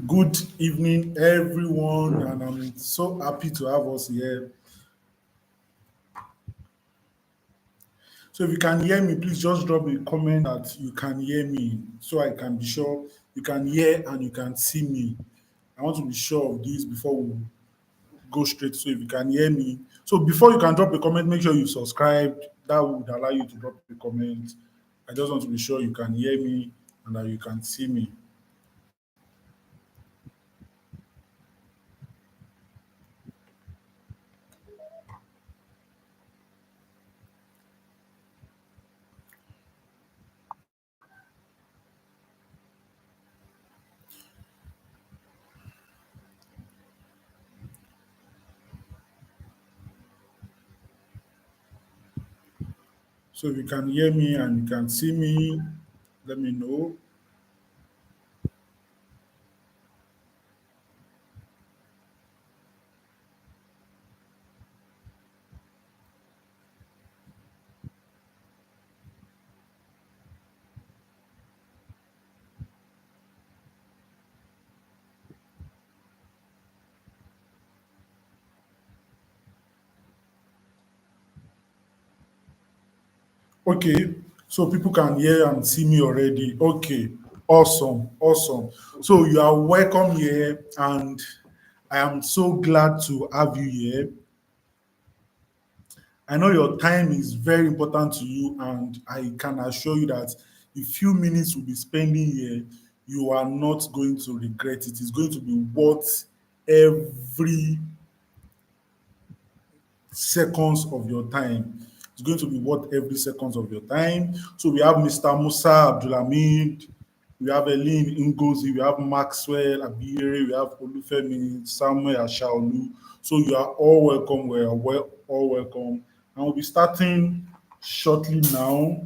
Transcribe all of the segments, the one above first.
Good evening, everyone, and I'm so happy to have us here. So, if you can hear me, please just drop a comment that you can hear me so I can be sure you can hear and you can see me. I want to be sure of this before we go straight. So, if you can hear me, so before you can drop a comment, make sure you subscribed. That would allow you to drop a comment. I just want to be sure you can hear me and that you can see me. So, if you can hear me and you can see me, let me know. Okay, so people can hear and see me already. Okay, awesome, awesome. So you are welcome here, and I am so glad to have you here. I know your time is very important to you, and I can assure you that the few minutes we'll be spending here, you are not going to regret it. It's going to be worth every seconds of your time. It's going to be worth every seconds of your time. So we have Mr. Musa Abdulhamid, we have Eileen Ngozi, we have Maxwell Abire, we have Olufemi Samuel Ashaolu. So you are all welcome. We are all welcome. And we'll be starting shortly now.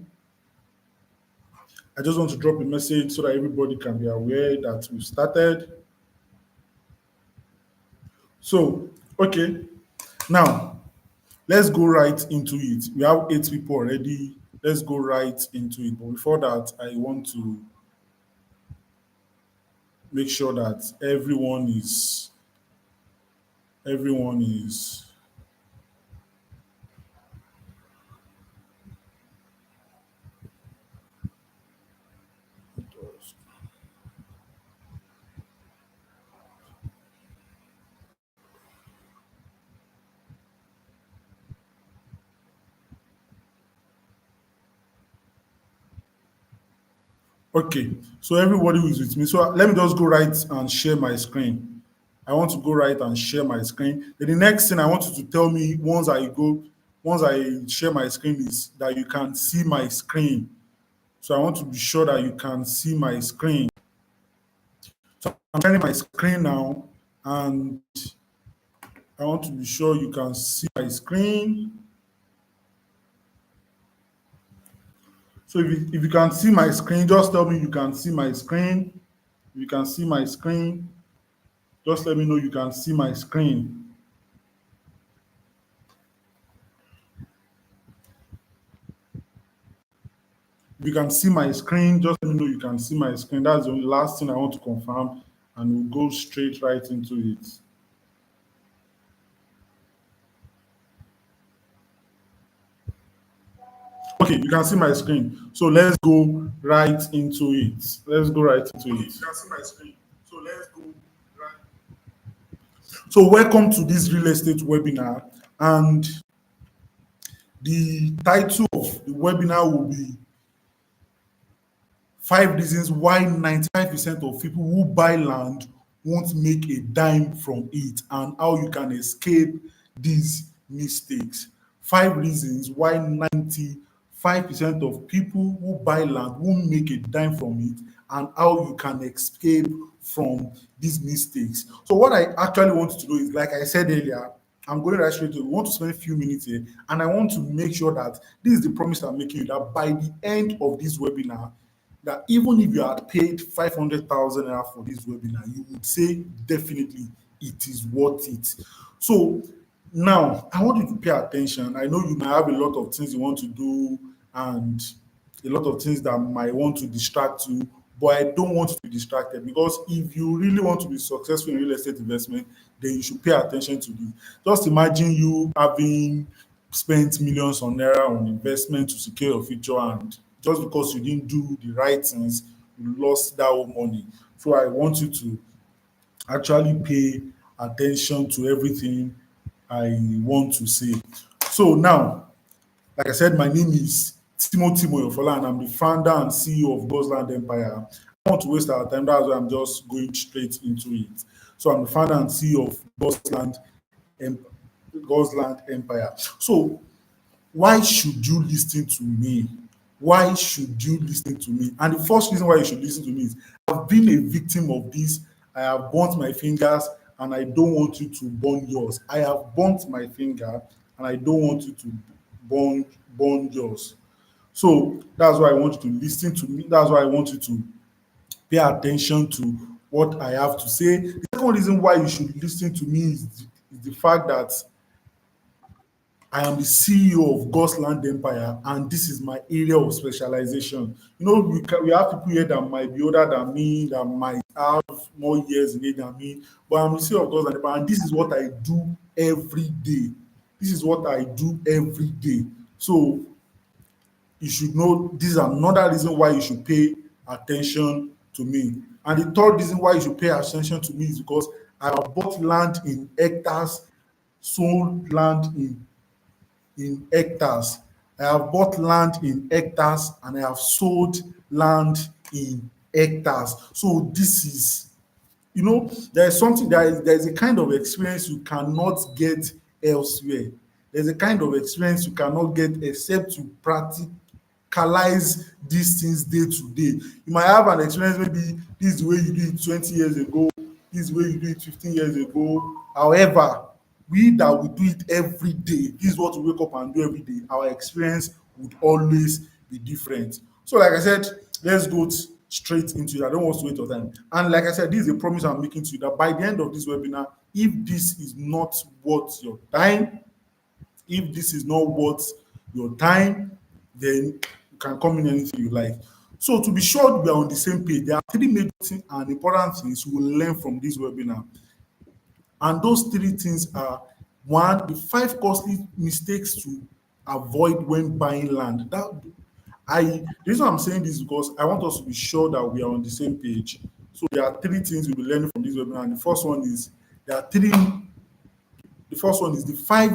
I just want to drop a message so that everybody can be aware that we've started. So, okay, now let's go right into it. We have eight people already. Let's go right into it. But before that, I want to make sure that everyone is okay. So everybody who is with me. So let me just go right and share my screen. I want to go right and share my screen. Then the next thing I want you to tell me once I share my screen is that you can see my screen. So I want to be sure that you can see my screen. So I'm sharing my screen now, and I want to be sure you can see my screen. So if you can see my screen, just tell me you can see my screen. If you can see my screen, just let me know you can see my screen. If you can see my screen, just let me know you can see my screen. That's the last thing I want to confirm, and we'll go straight right into it. Okay, you can see my screen. So let's go right into it. Let's go right into it. You can see my screen. So let's go right. So welcome to this real estate webinar, and the title of the webinar will be five reasons why 95% of people who buy land won't make a dime from it and how you can escape these mistakes. Five reasons why 95% of people who buy land won't make a dime from it and how you can escape from these mistakes. So what I actually want to do is, like I said earlier, I'm going right straight to. We want to spend a few minutes here, and I want to make sure that this is the promise I'm making you, that by the end of this webinar, that even if you had paid 500,000 naira for this webinar, you would say definitely it is worth it. So now I want you to pay attention. I know you might have a lot of things you want to do and a lot of things that might want to distract you, but I don't want you to be distracted because if you really want to be successful in real estate investment, then you should pay attention to this. Just imagine you having spent millions on naira on investment to secure your future, and just because you didn't do the right things, you lost that whole money. So I want you to actually pay attention to everything I want to say. So now, like I said, my name is Timothy Moyofola, and I'm the founder and CEO of God's Land Empire. I don't want to waste our time. That's why I'm just going straight into it. So I'm the founder and CEO of Em- God's Land Empire. So why should you listen to me? Why should you listen to me? And the first reason why you should listen to me is I've been a victim of this. I have burnt my fingers and I don't want you to burn yours. I have burnt my finger and I don't want you to burn yours. So that's why I want you to listen to me. That's why I want you to pay attention to what I have to say. The second reason why you should listen to me is the fact that I am the CEO of God's Land Empire, and this is my area of specialization. You know, we have people here that might be older than me, that might have more years in it than me, but I'm the CEO of God's Land Empire, and this is what I do every day. This is what I do every day. So you should know this is another reason why you should pay attention to me. And the third reason why you should pay attention to me is because I have bought land in hectares, sold land in hectares. I have bought land in hectares and I have sold land in hectares. So this is, there is something there is a kind of experience you cannot get elsewhere. There's a kind of experience you cannot get except you practicalize these things day to day. You might have an experience, maybe this is the way you do it 20 years ago, this is the way you do it 15 years ago. However, we that we do it every day, this is what we wake up and do every day, our experience would always be different. So like I said, let's go straight into it. I don't want to wait your time. And like I said, this is a promise I'm making to you that by the end of this webinar, if this is not worth your time, if this is not worth your time, then you can come in anything you like. So to be sure we are on the same page, there are three major and important things you will learn from this webinar. And those three things are: one, the five costly mistakes to avoid when buying land. The reason I'm saying this is because I want us to be sure that we are on the same page. So there are three things we'll be learning from this webinar. And the first one is there are three the first one is the five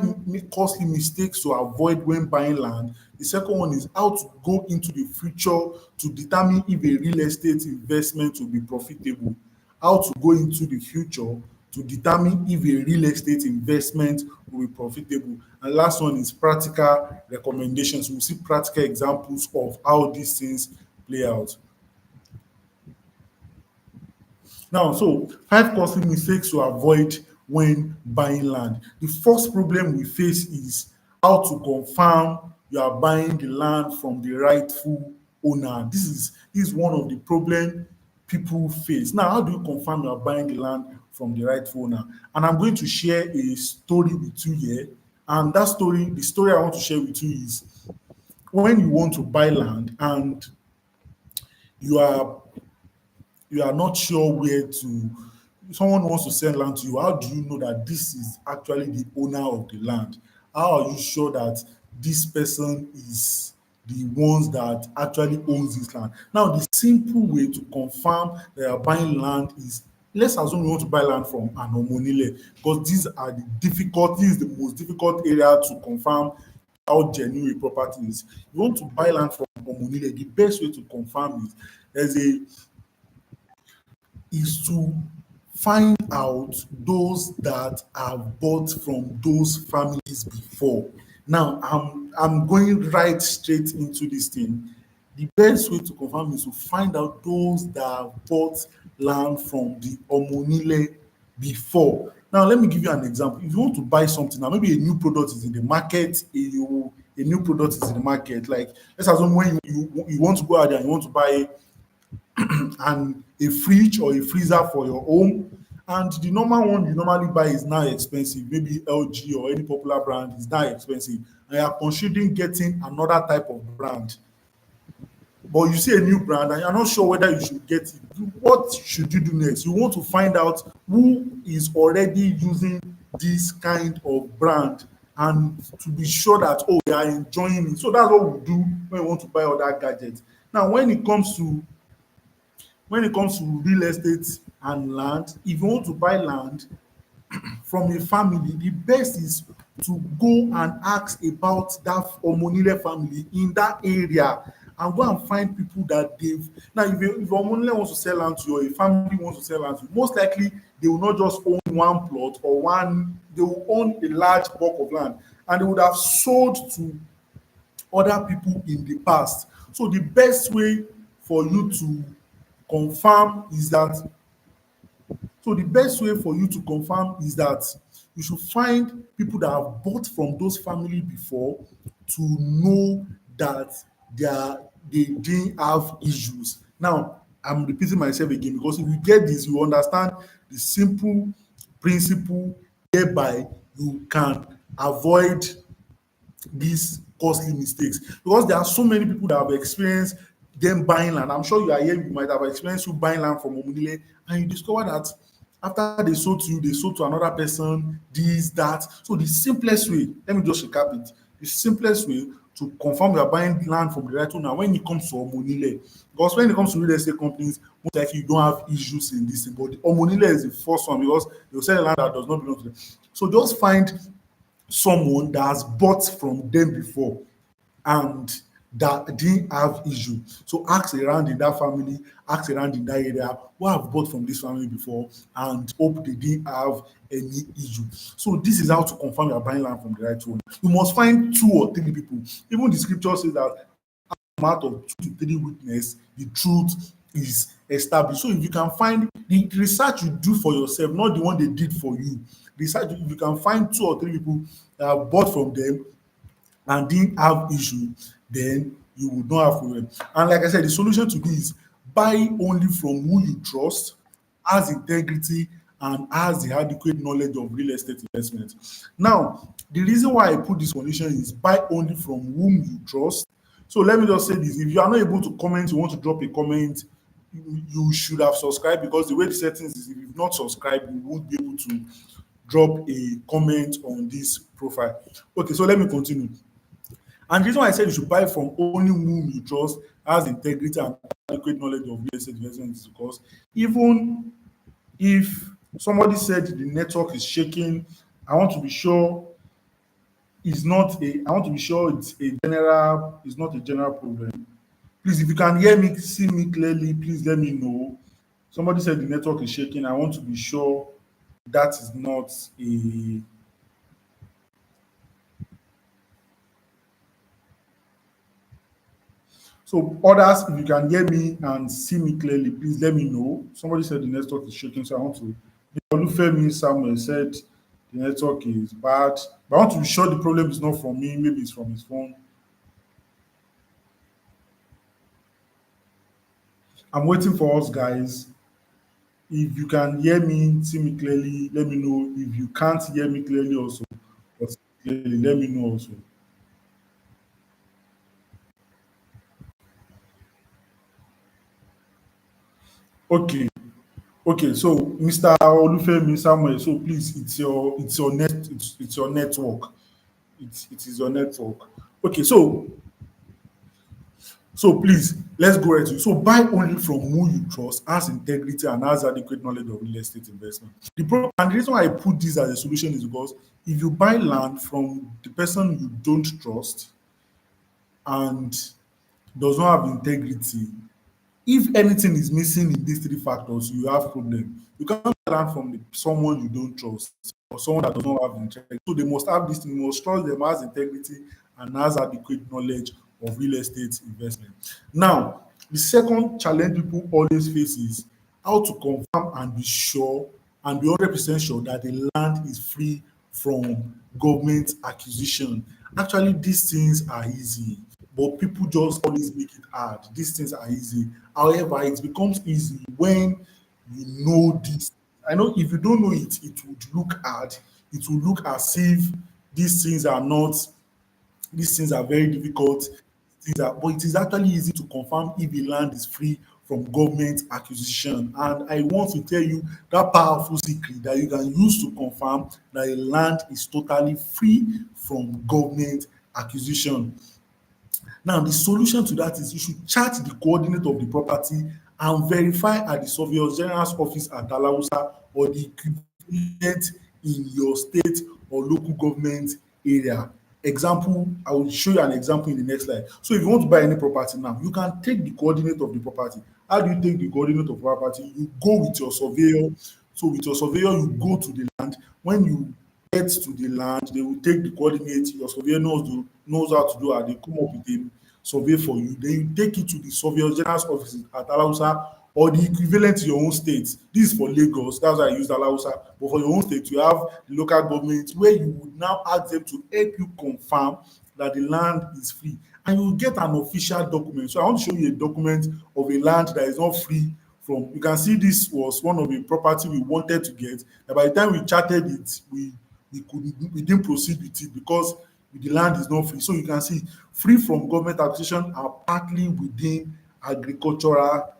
costly mistakes to avoid when buying land. The second one is how to go into the future to determine if a real estate investment will be profitable. How to go into the future to determine if a real estate investment will be profitable. And last one is practical recommendations. We'll see practical examples of how these things play out. Now, so five costly mistakes to avoid when buying land. The first problem we face is how to confirm you are buying the land from the rightful owner. This is one of the problem people face. Now, how do you confirm you are buying the land from the rightful owner? And I'm going to share a story with you here. And the story I want to share with you is when you want to buy land and you are you are not sure where to someone wants to sell land to you, how do you know that this is actually the owner of the land? How are you sure that this person is the ones that actually owns this land? Now, the simple way to confirm that you are buying land is, let's assume you want to buy land from an Omo Onile, because this is the most difficult area to confirm how genuine a property is. You want to buy land from Omo Onile, the best way to confirm is there's a is to find out those that have bought from those families before. Now, I'm going right straight into this thing. The best way to confirm is to find out those that have bought land from the Omonile before. Now, let me give you an example. If you want to buy something, now maybe a new product is in the market, a new product is in the market. Like, let's assume when you want to go out there and you want to buy and a fridge or a freezer for your home, and the normal one you normally buy is now expensive, maybe LG or any popular brand is now expensive, and you are considering getting another type of brand. but you see a new brand and you're not sure whether you should get it. What should you do next? You want to find out who is already using this kind of brand and to be sure that, oh, they are enjoying it. So that's what we do when we want to buy other gadgets. Now, when it comes to real estate and land, if you want to buy land from a family, the best is to go and ask about that Omonile family in that area and go and find people that they've. Now, if Omonile wants to sell land to you or a family wants to sell land to you, most likely they will not just own one plot or one, they will own a large bulk of land and they would have sold to other people in the past. So the best way for you to confirm is that so the best way for you to confirm is that you should find people that have bought from those family before to know that they didn't have issues. Now, I'm repeating myself again because if you get this, you understand the simple principle whereby you can avoid these costly mistakes because there are so many people that have experienced them buying land. I'm sure you are here, you might have experienced you buying land from Omunile and you discover that after they sold to you, they sold to another person, this, that. So the simplest way, let me just recap it. The simplest way to confirm you are buying land from the right owner when it comes to Omonile. Because when it comes to real estate companies, most likely you don't have issues in this thing. But the Omonile is the first one because they'll sell land that does not belong to them. So just find someone that has bought from them before and that didn't have issue. So ask around in that family, ask around in that area who have bought from this family before and hope they didn't have any issue. So this is how to confirm you're buying land from the right one. You must find two or three people. Even the scripture says that out of 2 to 3 witness, the truth is established. So if you can find the research you do for yourself, not the one they did for you, research if you can find 2 or 3 people that have bought from them and didn't have issue, then you will not have problem. And like I said, the solution to this is buy only from who you trust, has integrity, and has the adequate knowledge of real estate investment. Now, the reason why I put this condition is buy only from whom you trust. So let me just say this: if you are not able to comment, you want to drop a comment, you should have subscribed because the way the settings is, if you've not subscribed, you won't be able to drop a comment on this profile. Okay, so let me continue. And the reason why I said you should buy from only whom you trust has integrity and adequate knowledge of real estate investment is because even if somebody said the network is shaking, I want to be sure I want to be sure it's not a general problem. Please, if you can hear me, see me clearly, please let me know. Somebody said the network is shaking. I want to be sure that is not a. So others, if you can hear me and see me clearly, please let me know. Somebody said the network is shaking, so I want to. Olufemi Samuel said the network is bad, but I want to be sure the problem is not from me. Maybe it's from his phone. I'm waiting for us, guys. If you can hear me, see me clearly, let me know. If you can't hear me clearly, also, but clearly, let me know also. Okay. Okay, so Mr. Olufemi Samuel, so please, it's your network. It is your network. Okay, so please let's go right to it. So buy only from who you trust, has integrity, and has adequate knowledge of real estate investment. And the reason why I put this as a solution is because if you buy land from the person you don't trust and does not have integrity, if anything is missing in these three factors, you have problem. You can't learn from someone you don't trust or someone that does not have integrity. So they must have this thing, you must trust them has integrity and has adequate knowledge of real estate investment. Now, the second challenge people always face is how to confirm and be sure and be 100% sure that the land is free from government acquisition. Actually, these things are easy, but people just always make it hard. These things are easy. However, it becomes easy when you know this. I know if you don't know it, it would look hard. It will look as if these things are not, these things are very difficult. things are, but it is actually easy to confirm if the land is free from government acquisition. And I want to tell you that powerful secret that you can use to confirm that a land is totally free from government acquisition. Now, the solution to that is you should chart the coordinate of the property and verify at the surveyor general's office at Dalhausa or the equivalent in your state or local government area. Example, I will show you an example in the next slide. So if you want to buy any property now, you can take the coordinate of the property. How do you take the coordinate of property? You go with your surveyor. So with your surveyor, you go to the land. When you get to the land, they will take the coordinates. Your surveyor knows how to do it. They come up with a survey for you. Then you take it to the surveyor general's office at Alausa or the equivalent to your own state. This is for Lagos. That's why I used Alausa. But for your own state, you have the local government where you would now ask them to help you confirm that the land is free. And you will get an official document. So I want to show you a document of a land that is not free from. You can see this was one of the property we wanted to get. And by the time we charted it, we didn't proceed with it because the land is not free. So you can see free from government acquisition are partly within agricultural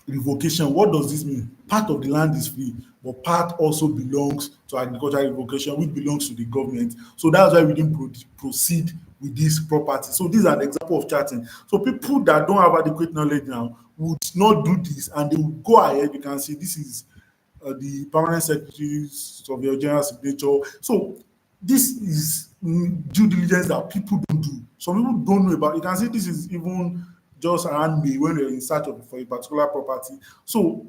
revocation. What does this mean? Part of the land is free, but part also belongs to agricultural revocation, which belongs to the government. So that's why we didn't proceed with this property. So this is an example of charting. So people that don't have adequate knowledge now would not do this, and they will go ahead. You can see this is the permanent secretaries of your general signature. So this is due diligence that people don't do. Some people don't know about. You can see this is even just around May when you're in search of for a particular property. So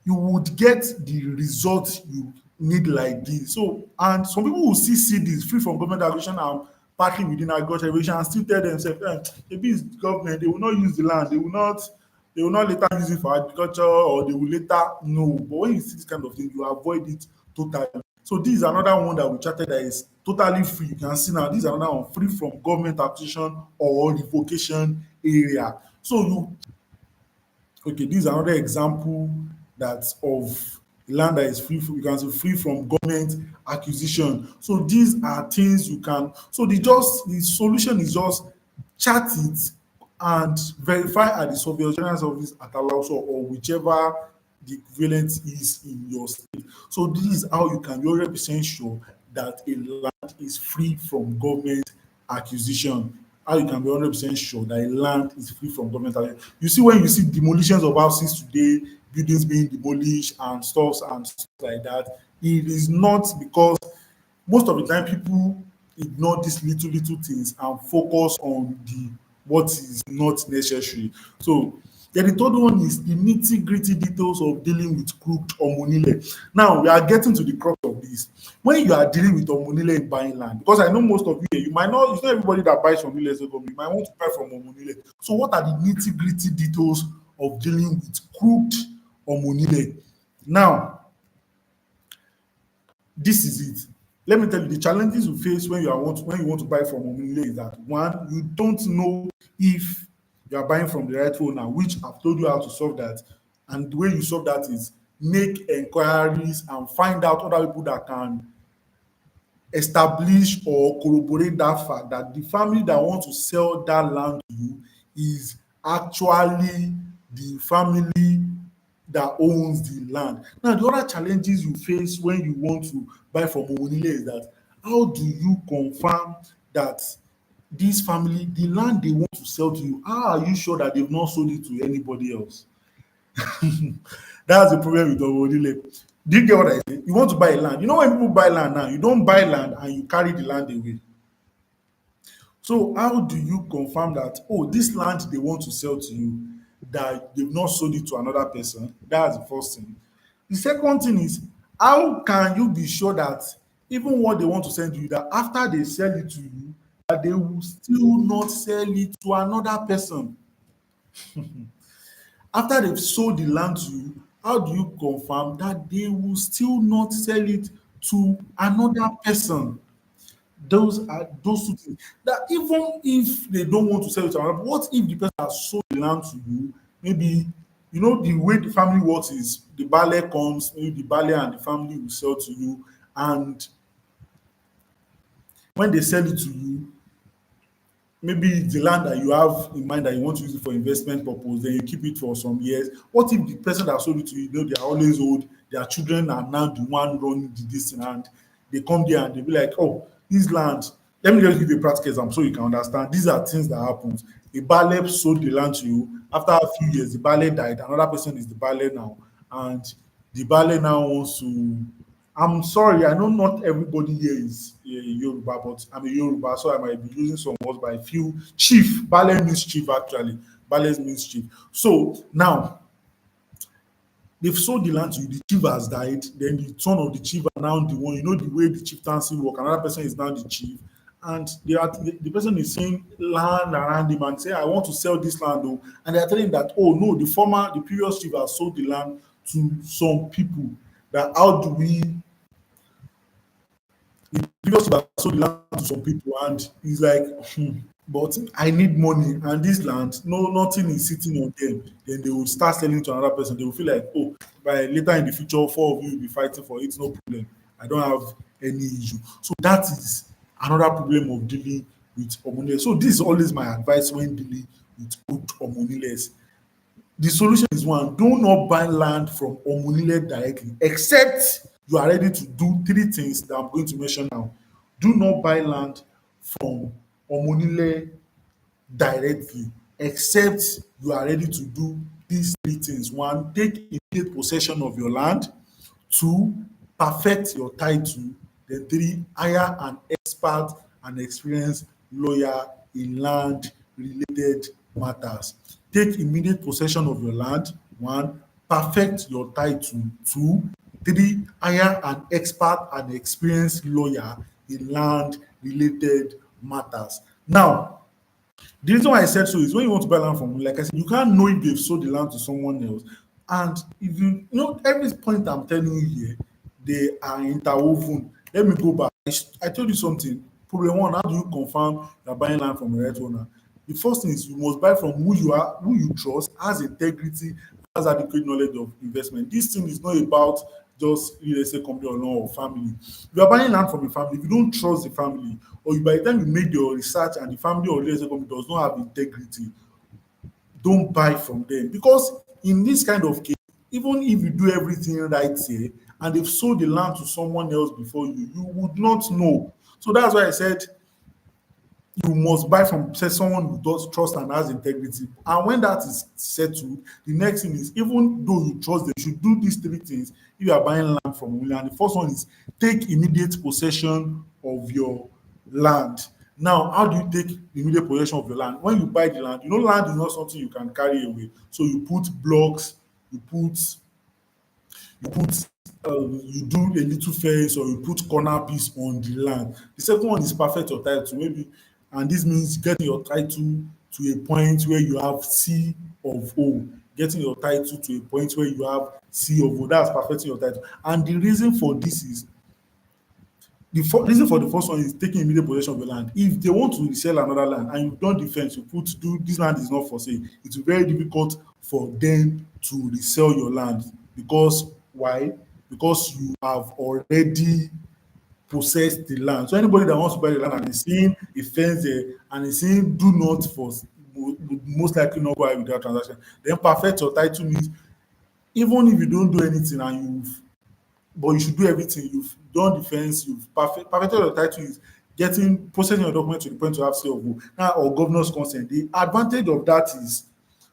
you would get the result you need like this. So, and some people will still see this free from government acquisition and partly within agriculture revolution and still tell themselves, maybe it's government, they will not use the land, they will not later use it for agriculture or they will later no. But when you see this kind of thing, you avoid it totally. So this is another one that we charted that is totally free. You can see now this is another one free from government acquisition or revocation area. So you okay, this is another example that of land that is free from, you can say free from government acquisition. So these are things you can, so the solution is just chart it and verify at the surveyor general's office at Alauso or whichever the equivalent is in your state. So this is how you can be 100% sure that a land is free from government acquisition. How you can be 100% sure that a land is free from government acquisition. You see when you see demolitions of houses today, buildings being demolished and stuff like that, it is not because most of the time people ignore these little things and focus on the what is not necessary. So then the third one is the nitty-gritty details of dealing with crooked omonile. Now we are getting to the crux of this. When you are dealing with omonile in buying land, because I know most of you, you might not, it's not everybody that buys from real estate company, you might want to buy from omonile. So what are the nitty-gritty details of dealing with crooked omonile? Now, this is it. Let me tell you the challenges you face when when you want to buy from omonile is that one, you don't know if you are buying from the right owner, which I've told you how to solve that. And the way you solve that is make enquiries and find out other people that can establish or corroborate that fact that the family that wants to sell that land to you is actually the family that owns the land. Now, the other challenges you face when you want to buy from Omonile is that how do you confirm that this family, the land they want to sell to you, how are you sure that they've not sold it to anybody else? That's the problem with Omonile. Do you get what I say? You want to buy land. You know when people buy land now, you don't buy land and you carry the land away. So how do you confirm that, oh, this land they want to sell to you, that they've not sold it to another person? That's the first thing. The second thing is, how can you be sure that even what they want to sell to you, that after they sell it to you, that they will still not sell it to another person? After they've sold the land to you, how do you confirm that they will still not sell it to another person? Those are those two things. That even if they don't want to sell it to another, what if the person has sold the land to you? Maybe you know the way the family works is the baale comes, maybe the baale and the family will sell to you, and when they sell it to you, maybe it's the land that you have in mind that you want to use it for investment purpose, then you keep it for some years. What if the person that sold it to you, they are always old, their children are now the one running this thing, and they come there and they be like, oh, this land, let me just give you a practical example so you can understand. These are things that happens. A baale sold the land to you. After a few years, the baale died. Another person is the baale now, and the baale now wants to. I'm sorry, I know not everybody here is Yoruba, but I'm a Yoruba, so I might be using some words, but I feel chief. Baale means chief, actually. Baale means chief. So now they've sold the land to you, the chief has died, then the son of the chief are now the one, you know the way the chieftaincy work, another person is now the chief, and the person is saying land around him and say, I want to sell this land, oh, and they are telling him that, oh no, the previous chief has sold the land to some people, that how do we the previous chief has sold the land to some people, and he's like, but I need money, and this land, no, nothing is sitting on them. Then they will start selling to another person. They will feel like, oh, by later in the future, four of you will be fighting for it, no problem. I don't have any issue. So that is another problem of dealing with hormonal. So this is always my advice when dealing with good hormonal. The solution is one, do not buy land from Omonile directly, except you are ready to do three things that I'm going to mention now. Do not buy land from Omonile directly, except you are ready to do these three things. One, take immediate possession of your land. Two, perfect your title. Then three, hire an expert and experienced lawyer in land related matters. Take immediate possession of your land. One, perfect your title. Two, three, hire an expert and experienced lawyer in land related matters. Now, the reason why I said so is when you want to buy land from, like I said, you can't know if they've sold the land to someone else. And if you know every point I'm telling you here, they are interwoven. Let me go back. I told you something. Problem one, how do you confirm you're buying land from a right owner? The first thing is you must buy from who you are, who you trust, has integrity, has adequate knowledge of investment. This thing is not about just real estate company or no or family. If you are buying land from a family, if you don't trust the family, or you, by the time you make your research and the family or real estate company does not have integrity, don't buy from them, because in this kind of case, even if you do everything right here and they've sold the land to someone else before you, you would not know. So that's why I said you must buy from say someone who does trust and has integrity. And when that is settled, the next thing is, even though you trust them, you should do these three things if you are buying land from William. The first one is take immediate possession of your land. Now, how do you take immediate possession of your land? When you buy the land, you know land is not something you can carry away. So you put blocks, you put you put you do a little fence, or you put corner piece on the land. The second one is perfect your title, maybe, and this means getting your title to a point where you have C of O. Getting your title to a point where you have C of O. That's perfecting your title. And the reason for this is reason for the first one is taking immediate possession of the land. If they want to resell another land and you've done the fence, you put do this land is not for sale, it will be very difficult for them to resell your land. Because why? Because you have already possessed the land. So anybody that wants to buy the land and is seeing a fence there and is seeing do not for would most likely not go ahead with that transaction. Then perfect your title means even if you don't do anything and you've but you should do everything. You've done the fence, you've perfected your title is getting processing your document to the point to have say of who. Now, or governor's consent. The advantage of that is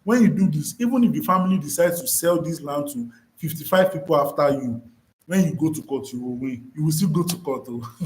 when you do this, even if the family decides to sell this land to 55 people after you, when you go to court, you will win. You will still go to court. Oh.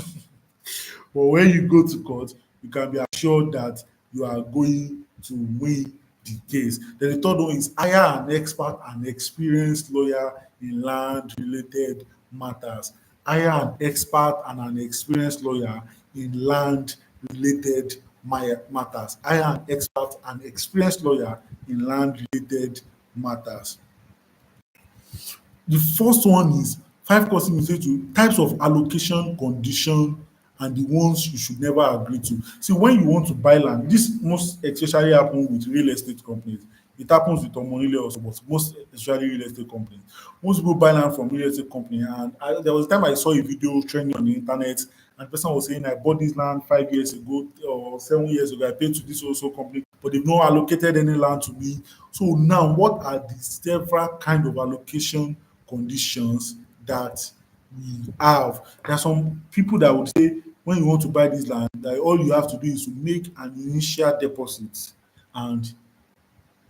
But when you go to court, you can be assured that you are going to win the case. Then the third one is hire an expert and experienced lawyer in land related matters. Hire an expert and an experienced lawyer in land related matters. Hire an expert and experienced lawyer in land related matters. The first one is five costly mistakes to types of allocation condition and the ones you should never agree to. See, when you want to buy land, this most especially happen with real estate companies. It happens with Omonile also, but most especially real estate companies. Most people buy land from real estate company, and there was a time I saw a video trending on the internet, and the person was saying, I bought this land 5 years ago or 7 years ago, I paid to this also company, but they've not allocated any land to me. So now, what are the several kind of allocation conditions that we have? There are some people that would say, when you want to buy this land, that all you have to do is to make an initial deposit, and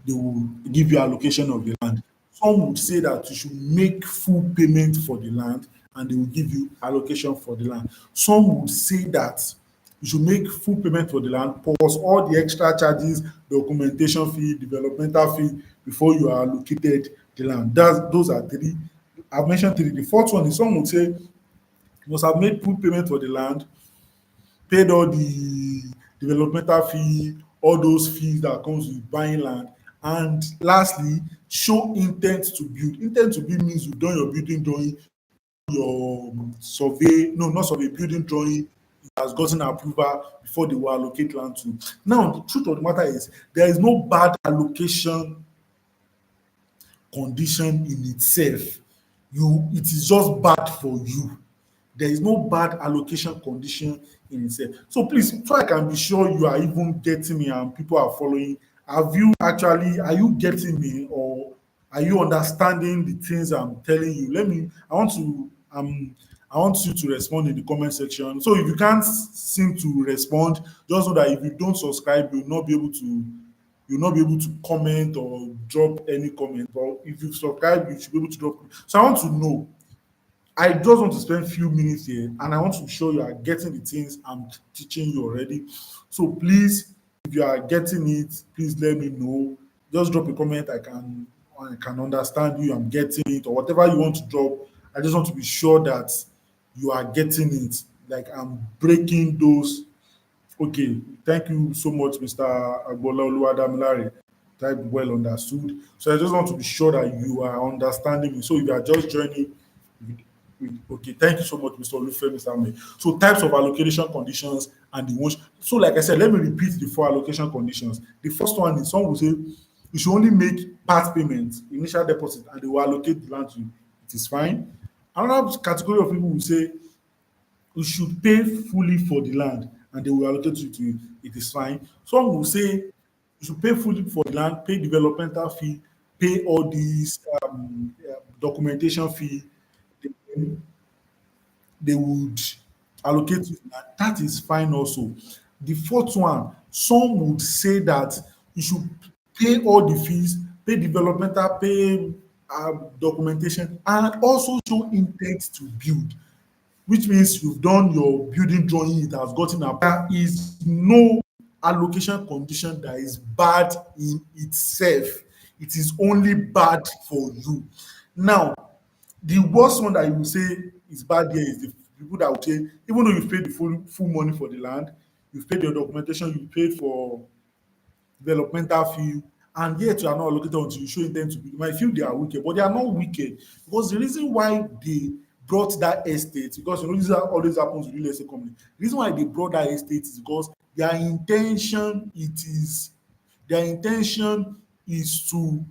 they will give you allocation of the land. Some would say that you should make full payment for the land, and they will give you allocation for the land. Some would say that you should make full payment for the land plus all the extra charges, documentation fee, developmental fee before you are allocated the land. Those are three. I've mentioned three. The fourth one is some would say you must have made full payment for the land, paid all the developmental fee, all those fees that comes with buying land. And lastly, show intent to build. Intent to build means you've done your building drawing, your survey, no, not survey, building drawing, it has gotten approval before they will allocate land to. Now, the truth of the matter is there is no bad allocation condition in itself. It is just bad for you. There is no bad allocation condition in itself. So please, so I can be sure you are even getting me and people are following. Are you getting me, or are you understanding the things I'm telling you? I want you to respond in the comment section. So if you can't seem to respond, just know that if you don't subscribe, you'll not be able to comment or drop any comment. But if you subscribe, you should be able to drop. So I want to know, I just want to spend a few minutes here, and I want to show you are getting the things I'm teaching you already. So please, if you are getting it, please let me know. Just drop a comment. I can understand you. I'm getting it, or whatever you want to drop. I just want to be sure that you are getting it. Like I'm breaking those. Okay, thank you so much, Mr. Agbola Oluwadamilare. Type well understood. So I just want to be sure that you are understanding me. So if you are just joining, okay, thank you so much, Mr. Olufemi Samuel. So types of allocation conditions and the ones. So like I said, let me repeat the four allocation conditions. The first one is some will say you should only make part payment, initial deposit, and they will allocate the land to you. It is fine. Another category of people will say you should pay fully for the land and they will allocate it to you. It is fine. Some will say you should pay fully for the land, pay developmental fee, pay all these documentation fee. Then they would allocate it. That is fine also. The fourth one, some would say that you should pay all the fees, pay developmental, pay documentation, and also show intent to build, which means you've done your building drawing, it has gotten approved. There is no allocation condition that is bad in itself. It is only bad for you. Now, the worst one that you will say is bad here is the people that will say, even though you've paid the full money for the land, you've paid your documentation, you paid for developmental fee, and yet you are not allocated until you show intent to build. You might feel they are wicked, but they are not wicked, because the reason why they brought that estate, because you know this always happens with real estate company. The reason why they brought that estate is because their intention is to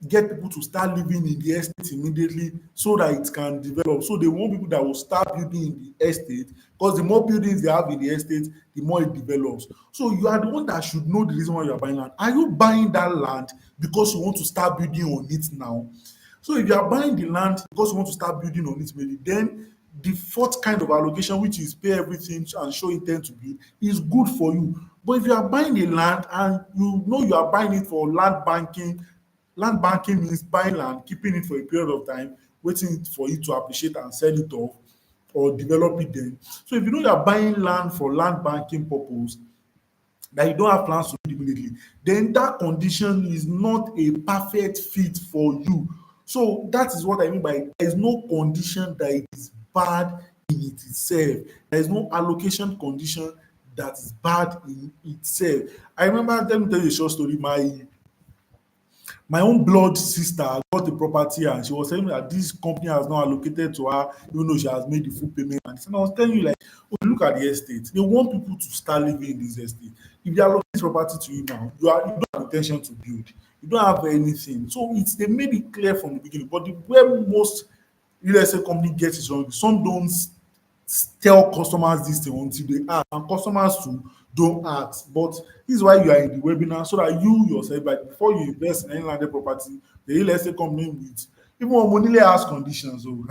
get people to start living in the estate immediately so that it can develop. So they want people that will start building in the estate, because the more buildings they have in the estate, the more it develops. So you are the one that should know the reason why you are buying land. Are you buying that land because you want to start building on it now? So if you are buying the land because you want to start building on it, maybe then the fourth kind of allocation, which is pay everything and show intent to build, is good for you. But if you are buying a land and you know you are buying it for land banking means buying land, keeping it for a period of time, waiting for it to appreciate and sell it off or develop it then. So if you know you are buying land for land banking purpose, that you don't have plans to do immediately, then that condition is not a perfect fit for you. So that is what I mean by there is no condition that it is bad in it itself. There is no allocation condition that is bad in itself. I remember, let me tell you a short story. My own blood sister got a property and she was telling me that this company has not allocated to her, even though she has made the full payment. And I was telling you, like, oh, look at the estate. They want people to start living in this estate. If they allocate this property to you now, you don't have intention to build. You don't have anything. So they made it clear from the beginning. But where most real estate company gets it wrong, some don't tell customers this thing until they ask, and customers too don't ask. But this is why you are in the webinar, so that you yourself, like before you invest in any landed property, the real estate company with even Omonile has conditions. Oh.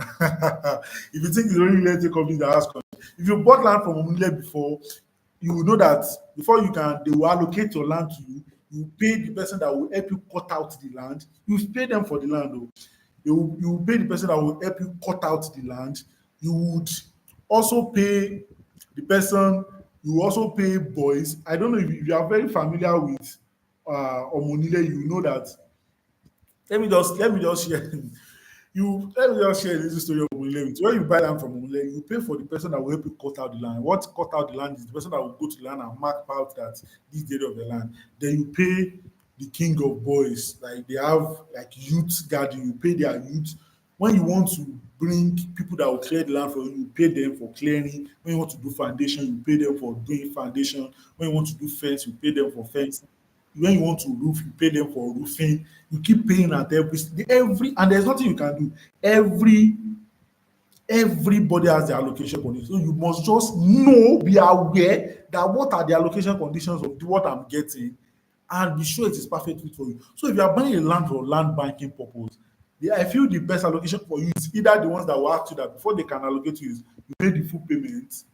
If you think it's only real estate company that has conditions, if you bought land from Omonile before, you will know that before you can, they will allocate your land to you. You pay the person that will help you cut out the land. You pay them for the land. Oh. You will pay the person that will help you cut out the land. You would also pay the person, you will also pay boys. I don't know if you are very familiar with Omonile, you know that. Let me just share. Let me just share this story of Omonile. When you buy land from Omonile, you pay for the person that will help you cut out the land. What cut out the land is the person that will go to the land and mark out that this is the area of the land. Then you pay the king of boys, like they have like youth guarding, you pay their youth. When you want to bring people that will clear the land for you, you pay them for clearing. When you want to do foundation, you pay them for doing foundation. When you want to do fence, you pay them for fence. When you want to roof, you pay them for roofing. You keep paying at every and there's nothing you can do. Everybody has their allocation conditions. So you must just know, be aware that what are the allocation conditions of what I'm getting, and be sure it is perfect fit for you. So if you are buying a land for land banking purpose, I feel the best allocation for you is either the ones that will ask you that before they can allocate to you is you pay the full payment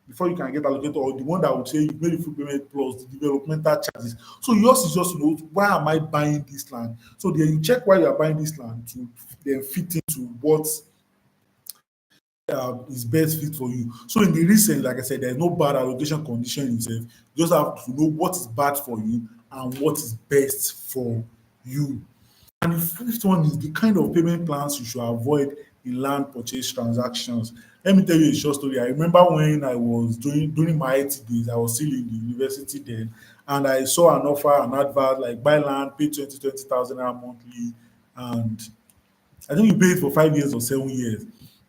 before you can get allocated, or the one that would say you pay the full payment plus the developmental charges. So yours is just to know, why am I buying this land? So then you check why you are buying this land to then fit into what is best fit for you. So in the recent, like I said, there's no bad allocation condition in itself. You just have to know what is bad for you and what is best for you. And the fifth one is the kind of payment plans you should avoid in land purchase transactions. Let me tell you a short story. I remember when I was doing during my IT days, I was still in the university then, and I saw an offer, an advert like buy land, pay 20,000 monthly, and I think you pay it for 5 years or 7 years,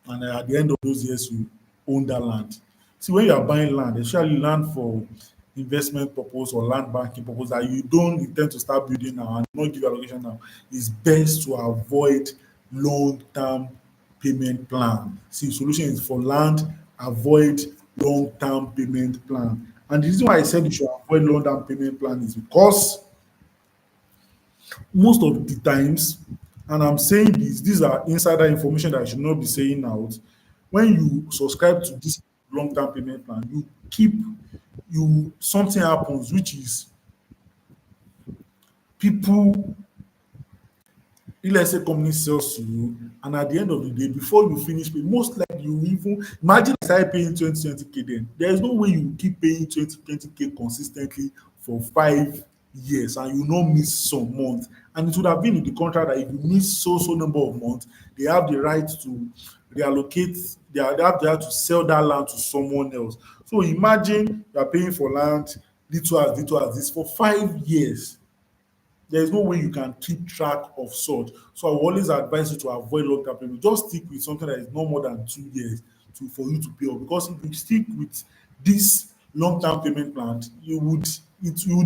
and at the end of those years, you own that land. See, when you are buying land, especially land for investment purpose or land banking purpose that you don't intend to start building now and not give allocation now, it's best to avoid long-term payment plan. See, solution is for land, avoid long-term payment plan. And the reason why I said you should avoid long-term payment plan is because most of the times, and I'm saying this, these are insider information that I should not be saying out. When you subscribe to this long-term payment plan, you keep you something happens, which is people real estate company sells to you, and at the end of the day, before you finish paying, most likely you even imagine I started paying 20k then. There is no way you keep paying 20k consistently for 5 years and you not miss some months. And it would have been in the contract that if you miss so number of months, they have the right to reallocate, they have the right to sell that land to someone else. So imagine you are paying for land little as this for 5 years. There is no way you can keep track of such. So I will always advise you to avoid long-term payment. Just stick with something that is no more than 2 years for you to pay off. Because if you stick with this long-term payment plan, you would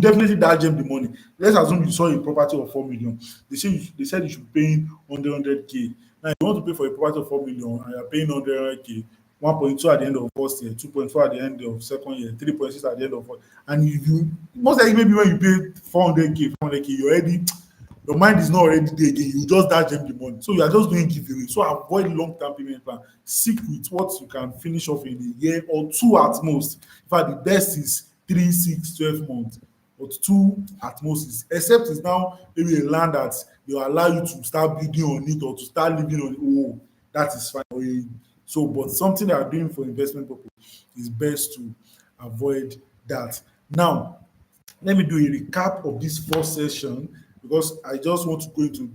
definitely dash them the money. Let's assume you saw a property of 4 million. They said you should be paying 100k. Now you want to pay for a property of 4 million and you're paying 100k, 1.2 at the end of first year, 2.4 at the end of second year, 3.6 at the end of fourth. And if you most likely maybe when you pay 400k, you already your mind is not already there again. You just dash them the money. So you are just doing giveaway. So avoid long-term payment plan. Stick with what you can finish off in a year or two at most. In fact, the best is 3, 6, 12 months. But two at most is, except it's now maybe a land that they will allow you to start building on it or to start living on it. Oh, that is fine. So, but something that are doing for investment purpose is best to avoid that. Now, let me do a recap of this first session because I just want to go into,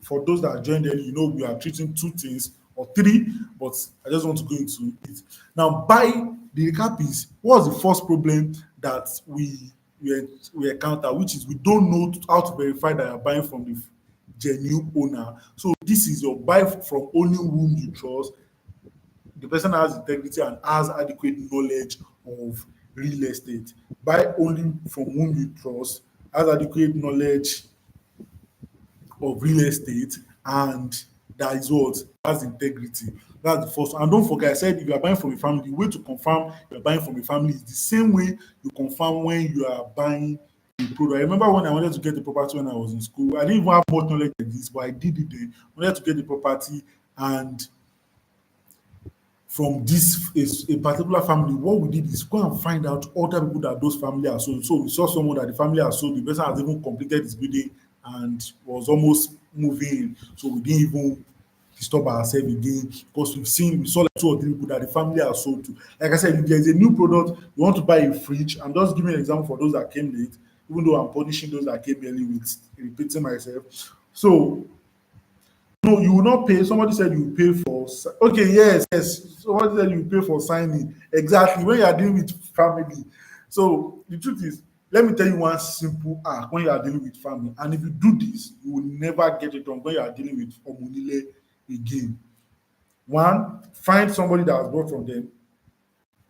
for those that are joined early, we are treating two things or three, but I just want to go into it. Now, by the recap is, what's the first problem that we encounter, which is we don't know how to verify that you're buying from the genuine owner. So this is your buy from only whom you trust. The person has integrity and has adequate knowledge of real estate. Buy only from whom you trust, has adequate knowledge of real estate, and that is what has integrity. That's the first one. And don't forget, I said if you are buying from a family, the way to confirm you are buying from a family is the same way you confirm when you are buying a product. I remember when I wanted to get the property when I was in school, I didn't even have much knowledge like this, but I did it then. I wanted to get the property, and from this is a particular family, what we did is go and find out other people that those family are sold. So we saw someone that the family are sold, the person has even completed his building and was almost moving in. So we didn't even disturb ourselves again because we saw like two or three people that the family are sold to. Like I said, if there's a new product, you want to buy a fridge. I'm just giving an example for those that came late, even though I'm punishing those that came early with repeating myself. So no, you will not pay. Somebody said you will pay for. Okay, yes, yes. Somebody said you will pay for signing. Exactly. When you are dealing with family. So the truth is, let me tell you one simple act when you are dealing with family. And if you do this, you will never get it wrong when you are dealing with Omonile again. One, find somebody that has bought from them.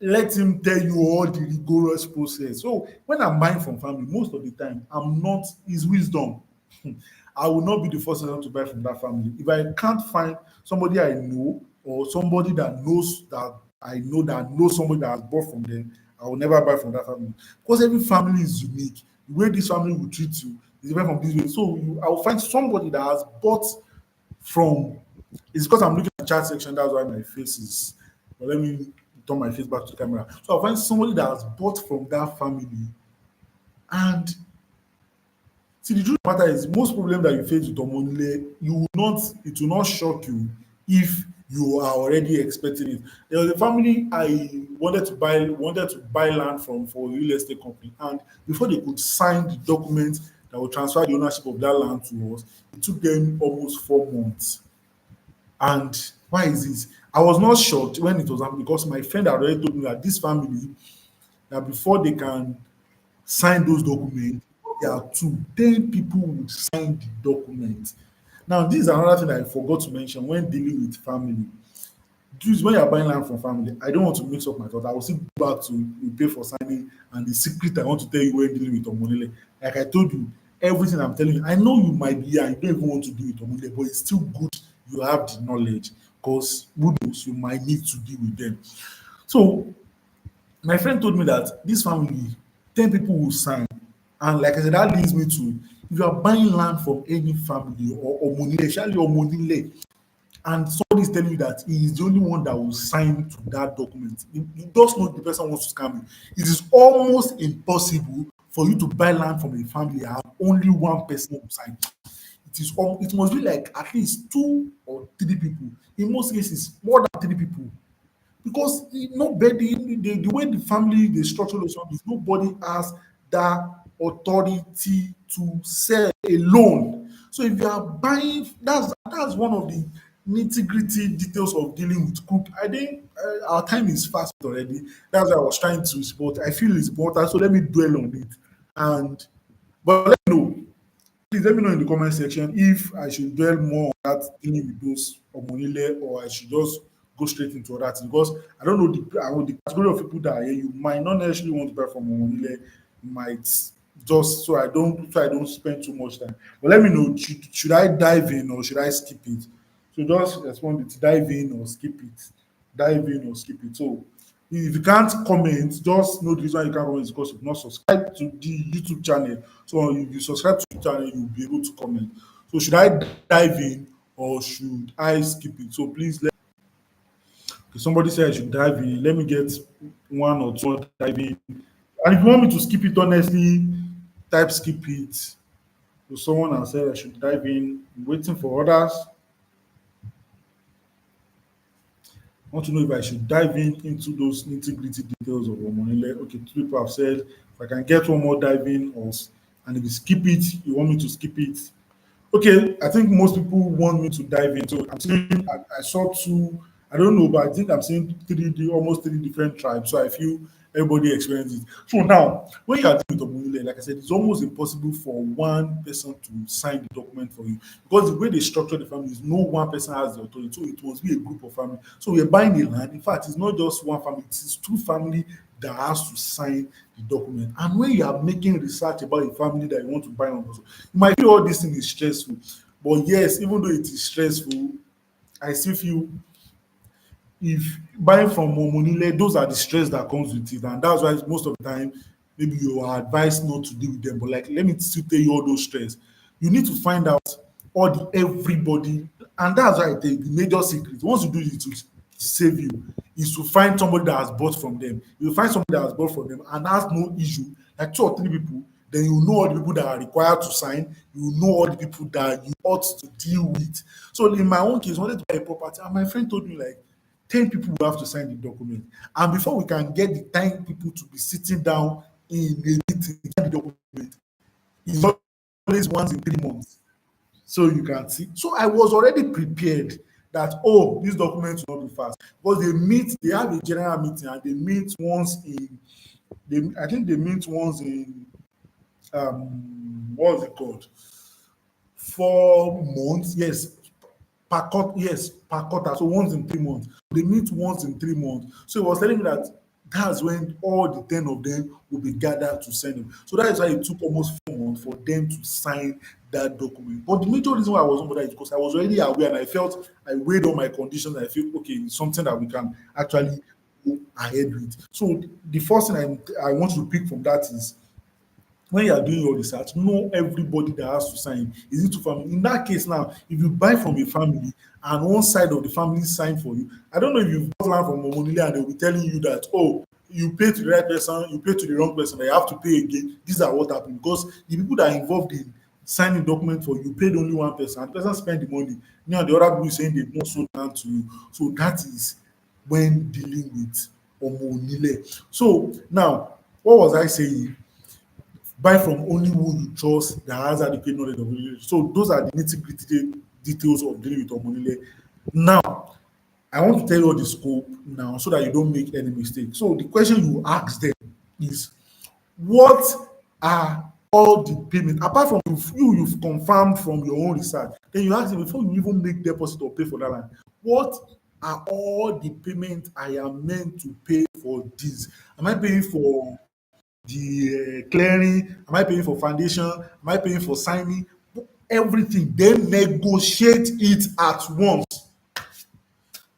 Let him tell you all the rigorous process. So when I'm buying from family, most of the time, I'm not his wisdom. I will not be the first person to buy from that family. If I can't find somebody I know or somebody that knows somebody that has bought from them, I will never buy from that family. Because every family is unique. The way this family will treat you is different from this way. So I will find somebody that has bought from. It's because I'm looking at the chat section, that's why my face is. But let me turn my face back to the camera. So I'll find somebody that has bought from that family. And see, the truth of the matter is, most problem that you face with Omonile, it will not shock you if you are already expecting it. There was a family I wanted to buy land from for a real estate company, and before they could sign the document that will transfer the ownership of that land to us, it took them almost 4 months. And why is this? I was not shocked when it was happening because my friend had already told me that this family, that before they can sign those documents, there are 10 people will sign the document. Now, this is another thing that I forgot to mention when dealing with family. This when you're buying land from family, I don't want to mix up my thoughts. I will still go back to you pay for signing and the secret I want to tell you when dealing with Omonile. Like I told you, everything I'm telling you, I know you might be here, you don't even want to deal with Omonile, but it's still good you have the knowledge because who knows, you might need to deal with them. So my friend told me that this family, 10 people will sign. And like I said, that leads me to if you are buying land from any family or Omonile, especially Omonile, and somebody is telling you that he is the only one that will sign to that document, you just know the person wants to scam you. It is almost impossible for you to buy land from a family and have only one person will sign. It must be like at least 2 or 3 people. In most cases, more than 3 people. Because nobody, the way the family they structure those families, nobody has that authority to sell alone. So if you are buying, that's one of the nitty-gritty details of dealing with cook. I think our time is fast already. That's what I was trying to, but I feel it's important. So let me dwell on it. And but let me know. Please let me know in the comment section if I should dwell more on that dealing with those Omonile or I should just go straight into other things because I don't know the category of people that are here. You might not necessarily want to buy from Omonile, you might just so I don't spend too much time. But let me know, should I dive in or should I skip it? So just respond with dive in or skip it. Dive in or skip it. So if you can't comment, just know the reason why you can't comment is because you've not subscribed to the YouTube channel. So if you subscribe to the channel, you'll be able to comment. So should I dive in or should I skip it? So please let okay, somebody say I should dive in. Let me get one or two dive in. And if you want me to skip it, honestly, type skip it. So someone has said I should dive in. I'm waiting for others. I want to know if I should dive in into those nitty-gritty details of Omonile. Okay, 2 people have said if I can get one more dive in, or and if you skip it, you want me to skip it. Okay, I think most people want me to dive into. I'm seeing. I saw two. I don't know, but I think I'm seeing almost 3 different tribes. So I feel everybody experiences it. So now, when you are dealing with Omonile, like I said, it's almost impossible for one person to sign the document for you because the way they structure the family is no one person has the authority. So it must be a group of family. So we're buying the land. In fact, it's not just one family; it is 2 family that has to sign the document. And when you are making research about a family that you want to buy on, also, you might feel all this thing is stressful. But yes, even though it is stressful, I still feel if buying from Omonile, those are the stress that comes with it, and that's why most of the time maybe you are advised not to deal with them. But like, let me still tell you all those stress. You need to find out all the everybody, and that's why I think the major secret. Once you do it to save you, is to find somebody that has bought from them. You find somebody that has bought from them and has no issue, like two or three people. Then you know all the people that are required to sign. You know all the people that you ought to deal with. So in my own case, I wanted to buy a property, and my friend told me like 10 people will have to sign the document. And before we can get the 10 people to be sitting down in a meeting to sign the document, it's always once in 3 months. So you can see. So I was already prepared that, oh, this document will not be fast. Because they have a general meeting and they meet once in, I think they meet once in, what's it called? 4 months, yes, per quarter, so once in 3 months. They meet once in 3 months. So he was telling me that that's when all the 10 of them will be gathered to sign it. So that is why it took almost 4 months for them to sign that document. But the major reason why I wasn't bothered is because I was already aware and I felt I weighed all my conditions. I feel okay, it's something that we can actually go ahead with. So the first thing I want to pick from that is when you are doing your research, know everybody that has to sign. Is it to family? In that case now, if you buy from a family and one side of the family sign for you, I don't know if you've bought land from Omonile and they'll be telling you that, oh, you pay to the right person, you pay to the wrong person, and you have to pay again. These are what happened because the people that are involved in signing document for you paid only one person and the person spend the money. Now the other people saying they've not sold land to you. So that is when dealing with Omonile. So now, what was I saying? Buy from only who you trust that has adequate knowledge of Omonile. So those are the nitty-gritty details of dealing with Omonile. Now, I want to tell you all the scope now so that you don't make any mistake. So the question you ask them is, what are all the payment apart from you've confirmed from your own research, then you ask them before you even make deposit or pay for that land, what are all the payment I am meant to pay for this? Am I paying for the clearing? Am I paying for foundation? Am I paying for signing? Everything. Then negotiate it at once.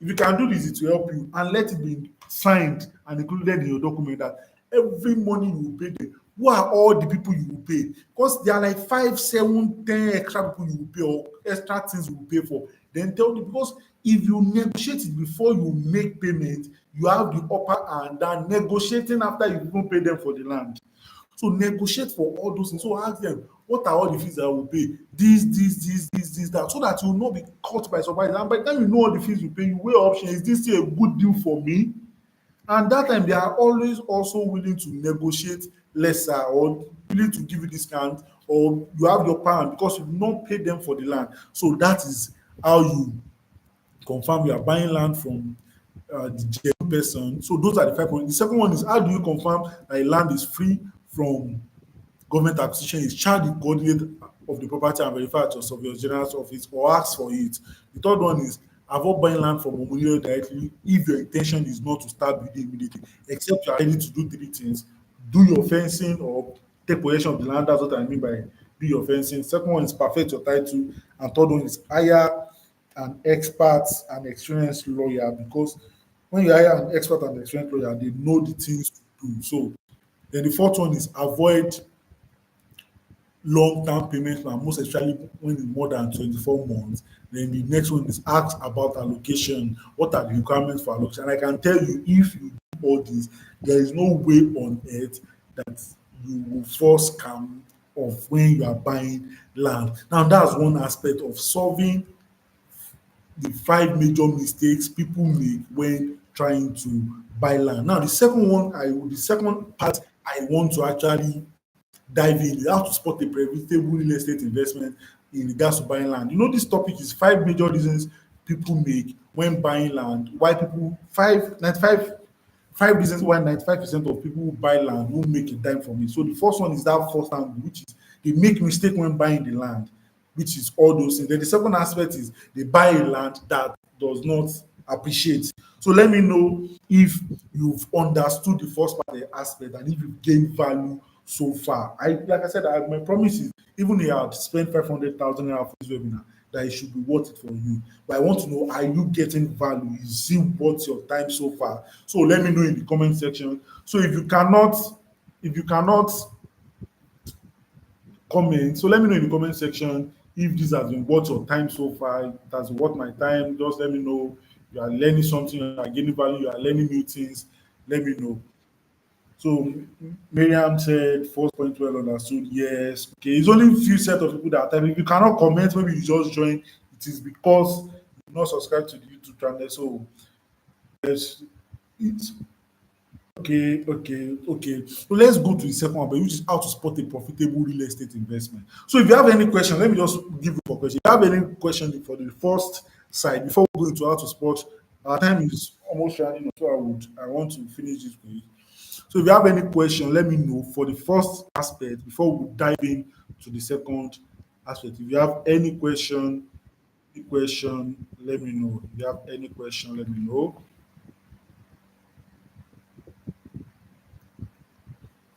If you can do this, it will help you and let it be signed and included in your document that every money you will pay them. Who are all the people you will pay? Because there are like 5, 7, 10 extra people you will pay or extra things you will pay for. Then tell them because if you negotiate it before you make payment, you have the upper hand than negotiating after you even pay them for the land. So negotiate for all those things. So ask them, what are all the fees I will pay? This, that, so that you will not be caught by surprise. And by the time you know all the fees you pay, you weigh options. Is this still a good deal for me? And that time they are always also willing to negotiate lesser or willing to give you discount or you have your pound because you've not paid them for the land. So that is how you confirm you are buying land from the genuine person. So those are the 5 points. The second one is how do you confirm that a land is free from government acquisition? Is charge the coordinate of the property and verify at your surveyor general's office or ask for it. The third one is avoid buying land from Omonile directly if your intention is not to start building immediately, except you are ready to do three things: do your fencing or take possession of the land. That's what I mean by do your fencing. Second one is perfect your title, and third one is hire an expert and experienced lawyer because when you hire an expert and experienced lawyer, they know the things to do. So then the fourth one is avoid long-term payment plan, most especially when it's more than 24 months. Then the next one is ask about allocation. What are the requirements for allocation? And I can tell you, if you do all this, there is no way on earth that you will fall scam of when you are buying land. Now, that's one aspect of solving the 5 major mistakes people make when trying to buy land. Now, the second part I want to actually dive in is how to spot a profitable real estate investment in regards to buying land. You know, this topic is 5 major reasons people make when buying land. Why people 5 reasons why 95% of people who buy land won't make a dime from it. So the first one is that first angle, which is they make mistake when buying the land, which is all those things. Then the second aspect is they buy a land that does not appreciate. So let me know if you've understood the first part of the aspect and if you've gained value so far. My promise is even if I had spent 500,000 naira for this webinar, that it should be worth it for you. But I want to know, are you getting value? Is it worth your time so far? So let me know in the comment section. So if you cannot comment, so let me know in the comment section if this has been worth your time so far. It has been worth my time. Just let me know. You are learning something, you are gaining value, you are learning new things. Let me know. So Miriam said first point well understood. Yes. Okay. It's only a few set of people that are typing. If you cannot comment, maybe you just join. It is because you not subscribe to the YouTube channel. So yes, it's okay. So let's go to the second one, but which is how to spot a profitable real estate investment. So if you have any question, let me just give you a question. If you have any question for the first side before we go into how to spot, our time is almost running, so I want to finish this quick. So if you have any question, let me know for the first aspect before we dive in to the second aspect. If you have any question, let me know. If you have any question, let me know.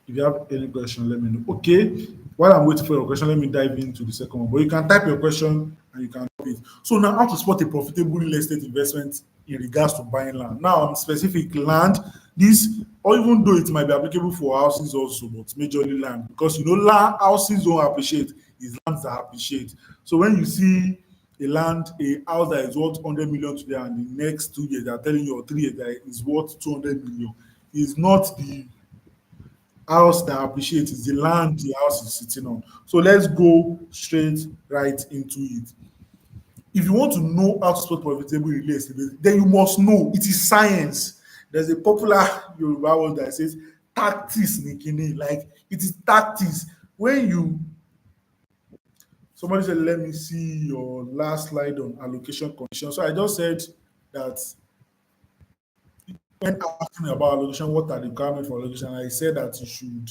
If you have any question, let me know. Okay. While I'm waiting for your question, let me dive into the second one. But you can type your question and you can do it. So now, how to spot a profitable real estate investment in regards to buying land. Now, I'm specific land. This, or even though it might be applicable for houses also, but majorly land, because land houses don't appreciate, it's lands that appreciate. So when you see a house that is worth 100 million today, and the next 2 years they are telling you, or 3 years that is worth 200 million, is not the house that appreciates, is the land the house is sitting on. So let's go straight right into it. If you want to know how to spot profitable real estate, then you must know it is science. There's a popular Yoruba word that says tactics nikini, like it is tactics. When you somebody said, let me see your last slide on allocation condition. So I just said that when asking about allocation, what are the requirements for allocation? I said that you should.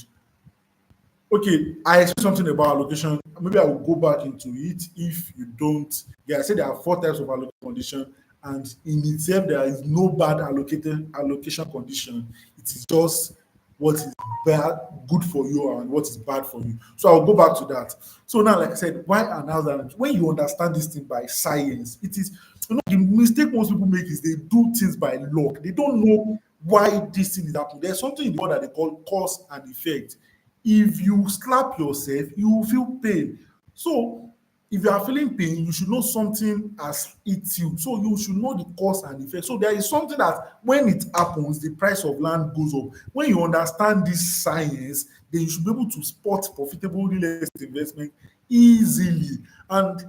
Okay, I explained something about allocation. Maybe I will go back into it if you don't. Yeah, I said there are four types of allocation condition, and in itself there is no bad allocated allocation condition. It is just what is bad, good for you, and what is bad for you. So I'll go back to that. So now, like I said, why another? When you understand this thing by science, it is the mistake most people make is they do things by luck. They don't know why this thing is happening. There's something in the world that they call cause and effect. If you slap yourself, you will feel pain. So if you are feeling pain, you should know something has hit you. So you should know the cause and effect. So there is something that when it happens, the price of land goes up. When you understand this science, then you should be able to spot profitable real estate investment easily. And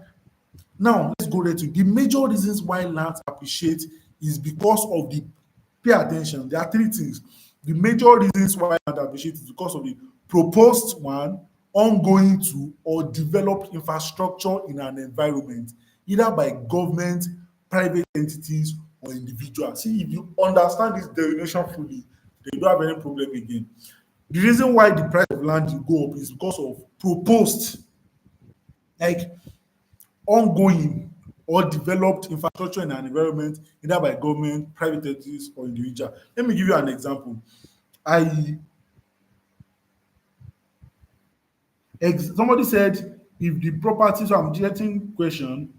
now let's go right to the major reasons why land appreciate is because of the pay attention. There are three things. The major reasons why land appreciate is because of the proposed one, ongoing two, or developed infrastructure in an environment, either by government, private entities, or individuals. See, if you understand this derivation fully, then you don't have any problem again. The reason why the price of land will go up is because of proposed, like ongoing or developed infrastructure in an environment, either by government, private entities, or individual. Let me give you an example. I Somebody said if the property, so I'm getting question.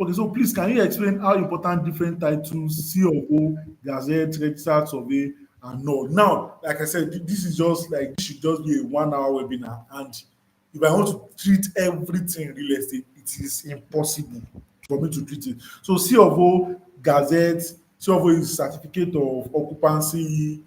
Okay, so please can you explain how important different titles, C of O, Gazette, registered survey, and all. Now, like I said, this is just like this should just be a 1 hour webinar. And if I want to treat everything in real estate, it is impossible for me to treat it. So C of O, Gazette, C of O is certificate of occupancy,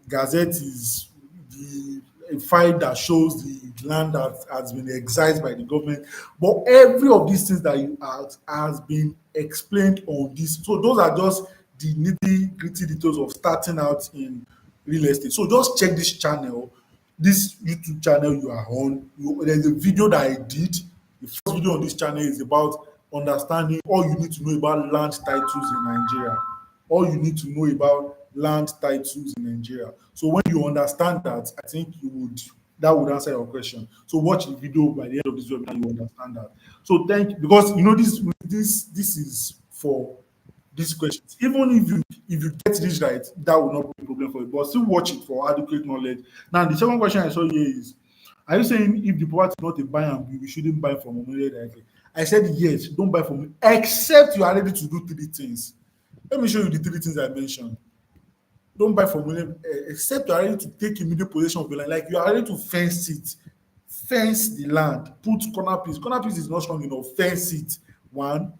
Gazette is the a file that shows the land that has been excised by the government. But every of these things that you asked has been explained on this. So those are just the nitty gritty details of starting out in real estate. So just check this channel, this YouTube channel you are on. There's a video that I did. The first video on this channel is about understanding all you need to know about land titles in Nigeria. All you need to know about land titles in Nigeria. So when you understand that, I think that would answer your question. So watch the video by the end of this webinar, you understand that. So thank you, because this is for these questions. Even if you get this right, that will not be a problem for you. But still watch it for adequate knowledge. Now the second question I saw here is, are you saying if the property is not a buy and build, we shouldn't buy from Omo directly? I said yes, don't buy from me, except you are ready to do three things. Let me show you the three things I mentioned. Don't buy from me except you are ready to take immediate possession of your land. Like you are ready to fence it, fence the land, put corner piece. Corner piece is not strong enough, fence it. One,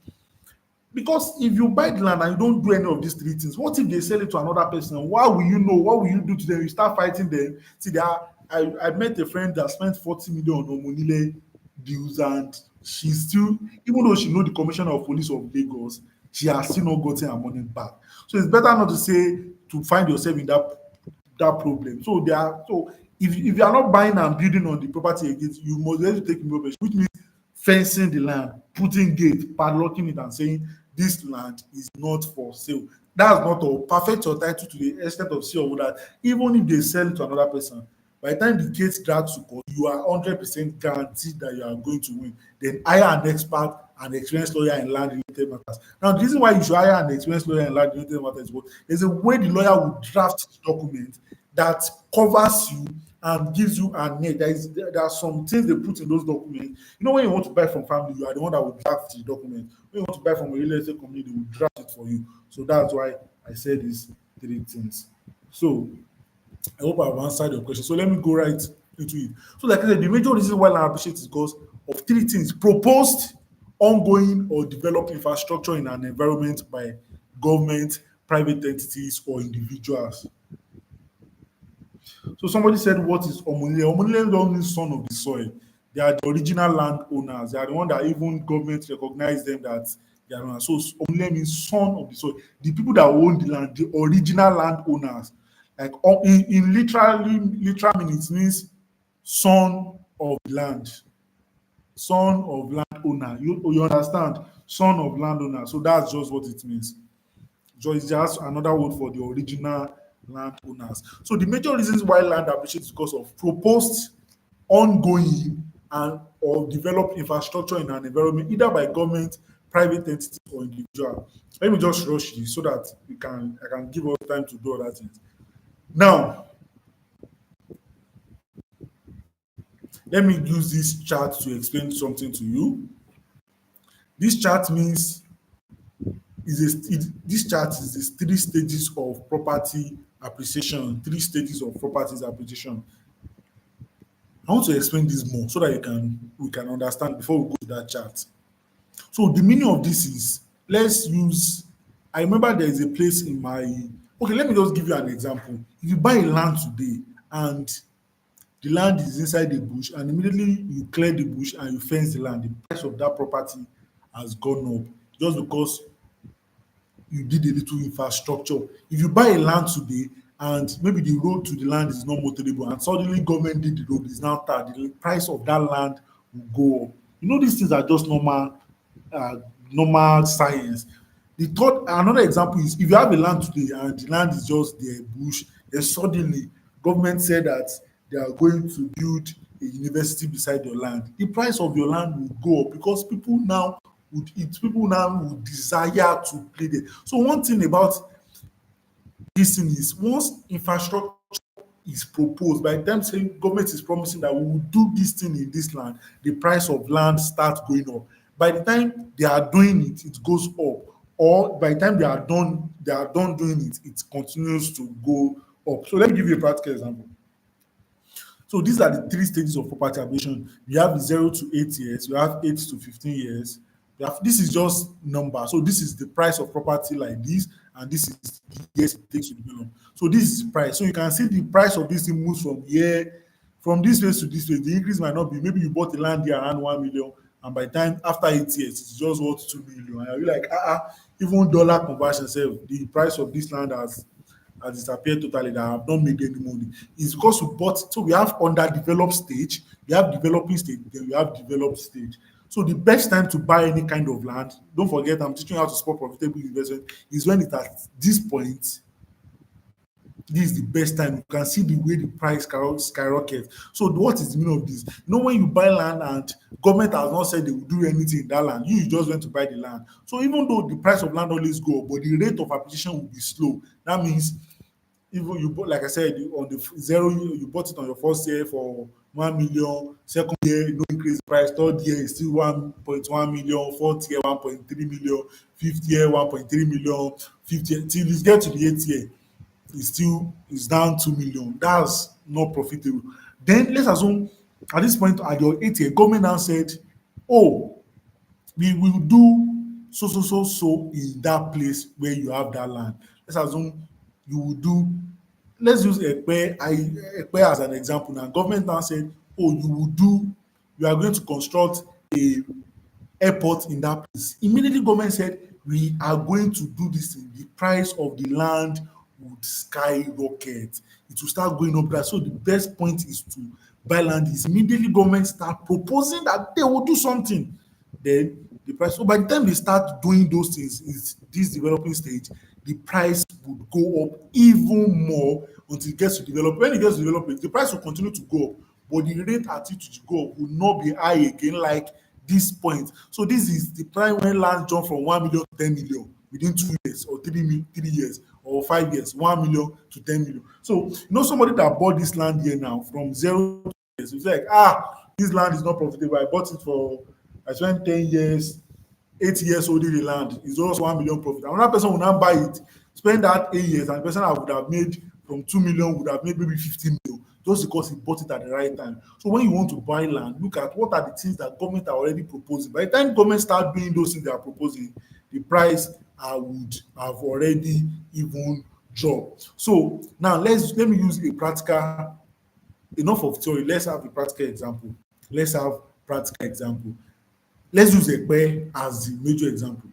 because if you buy the land and you don't do any of these three things, what if they sell it to another person? Why will you know? What will you do to them? You start fighting them. See, I met a friend that spent 40 million on Omo Oniles deals, and she still, even though she know the commissioner of police of Lagos, she has still not gotten her money back. So it's better not to say to find yourself in that problem. So they are so if you are not buying and building on the property again, you must be able to take immediate, which means fencing the land, putting gate, padlocking it, and saying this land is not for sale. That's not all. Perfect your title to the extent of sale that even if they sell it to another person, by the time the case drags to court, you are 100% guaranteed that you are going to win. Then hire an expert, an experienced lawyer in land related matters. Now, the reason why you should hire an experienced lawyer in land related matters is what there's a way the lawyer will draft the document that covers you and gives you a net. There are some things they put in those documents. You know, when you want to buy from family, you are the one that will draft the document. When you want to buy from a real estate company, they will draft it for you. So that's why I said these three things. So I hope I've answered your question. So let me go right into it. So, like I said, the major reason why I appreciate is because of three things: proposed, ongoing, or developed infrastructure in an environment by government, private entities, or individuals. So somebody said, "What is Omonile?" Omonile don't mean son of the soil. They are the original landowners. They are the one that even government recognize them that they are owners. So Omonile means son of the soil. The people that own the land, the original landowners. Like in literal meaning, it means son of land, son of landowner. You understand? Son of landowner. So that's just what it means. So it's just another word for the original landowners. So the major reasons why land appreciates is because of proposed, ongoing, and or developed infrastructure in an environment, either by government, private entity, or individual. Let me just rush this so that I can give us time to do other things. Now, let me use this chart to explain something to you. This chart means this chart is these three stages of property appreciation, three stages of properties appreciation. I want to explain this more so that we can understand before we go to that chart. So the meaning of this is, let's use, I remember there is a place in my, okay, let me just give you an example. If you buy a land today and the land is inside the bush and immediately you clear the bush and you fence the land, the price of that property has gone up just because you did a little infrastructure. If you buy a land today and maybe the road to the land is not motorable and suddenly government did the road, is now tarred, the price of that land will go up. You know, these things are just uh, normal science. The third, another example is if you have a land today and the land is just there, bush, then suddenly government said that they are going to build a university beside your land. The price of your land will go up because people now would desire to play there. So one thing about this thing is once infrastructure is proposed, by the time saying government is promising that we will do this thing in this land, the price of land starts going up. By the time they are doing it, it goes up. Or by the time they are done doing it, it continues to go up. So let me give you a practical example. So these are the three stages of property appreciation. You have 0 to 8 years, you have 8 to 15 years. This is just number. So this is the price of property like this, and this is the years it takes to develop. So this is price. So you can see the price of this thing moves from this place to this place. The increase might not be, maybe you bought the land here around 1 million, and by the time after 8 years, it's just worth 2 million. And you're like, even dollar conversion self, the price of this land has disappeared totally, that I have not made any money. It's because we bought, so we have underdeveloped stage, we have developing stage, then we have developed stage. So the best time to buy any kind of land, don't forget I'm teaching you how to spot profitable investment, is when it's at this point. This is the best time. You can see the way the price skyrockets. So what is the meaning of this? You know, when you buy land and government has not said they will do anything in that land, you just went to buy the land. So even though the price of land always go up, but the rate of appreciation will be slow. That means even you bought, like I said, on the zero, you bought it on your first year for 1 million, second year, no increase price, third year is still 1.1 million, fourth year, 1.3 million, fifth year, 1.3 million, fifth year, till you get to the eighth year, it's down 2 million. That's not profitable. Then let's assume at this point at your eighth year, government now said, oh, we will do so in that place where you have that land. Let's assume you will do, let's use Ekpe as an example now. Government now said, oh, you are going to construct a airport in that place. Immediately government said, we are going to do this thing. The price of the land would skyrocket. It will start going up there. So the best point is to buy land. Is immediately government start proposing that they will do something, then the price. So by the time they start doing those things, is this developing stage, the price would go up even more until it gets to develop. When it gets to development, the price will continue to go up, but the rate at which it go up will not be high again like this point. So this is the time when land jump from 1 million to 10 million within 2 years or 3 years or 5 years, 1 million to 10 million. So somebody that bought this land here now from 0 to 2 years, it's like, this land is not profitable. I bought it for, I spent 10 years, 8 years holding the land, is also 1 million profit. Another person will now buy it, spend that 8 years, and the person that would have made from 2 million would have made maybe 15 million, just because he bought it at the right time. So when you want to buy land, look at what are the things that government are already proposing. By the time government start doing those things they are proposing, the price would have already even dropped. So now let me use a practical, enough of theory, let's have a practical example. Let's have practical example. Let's use Ekpe as the major example.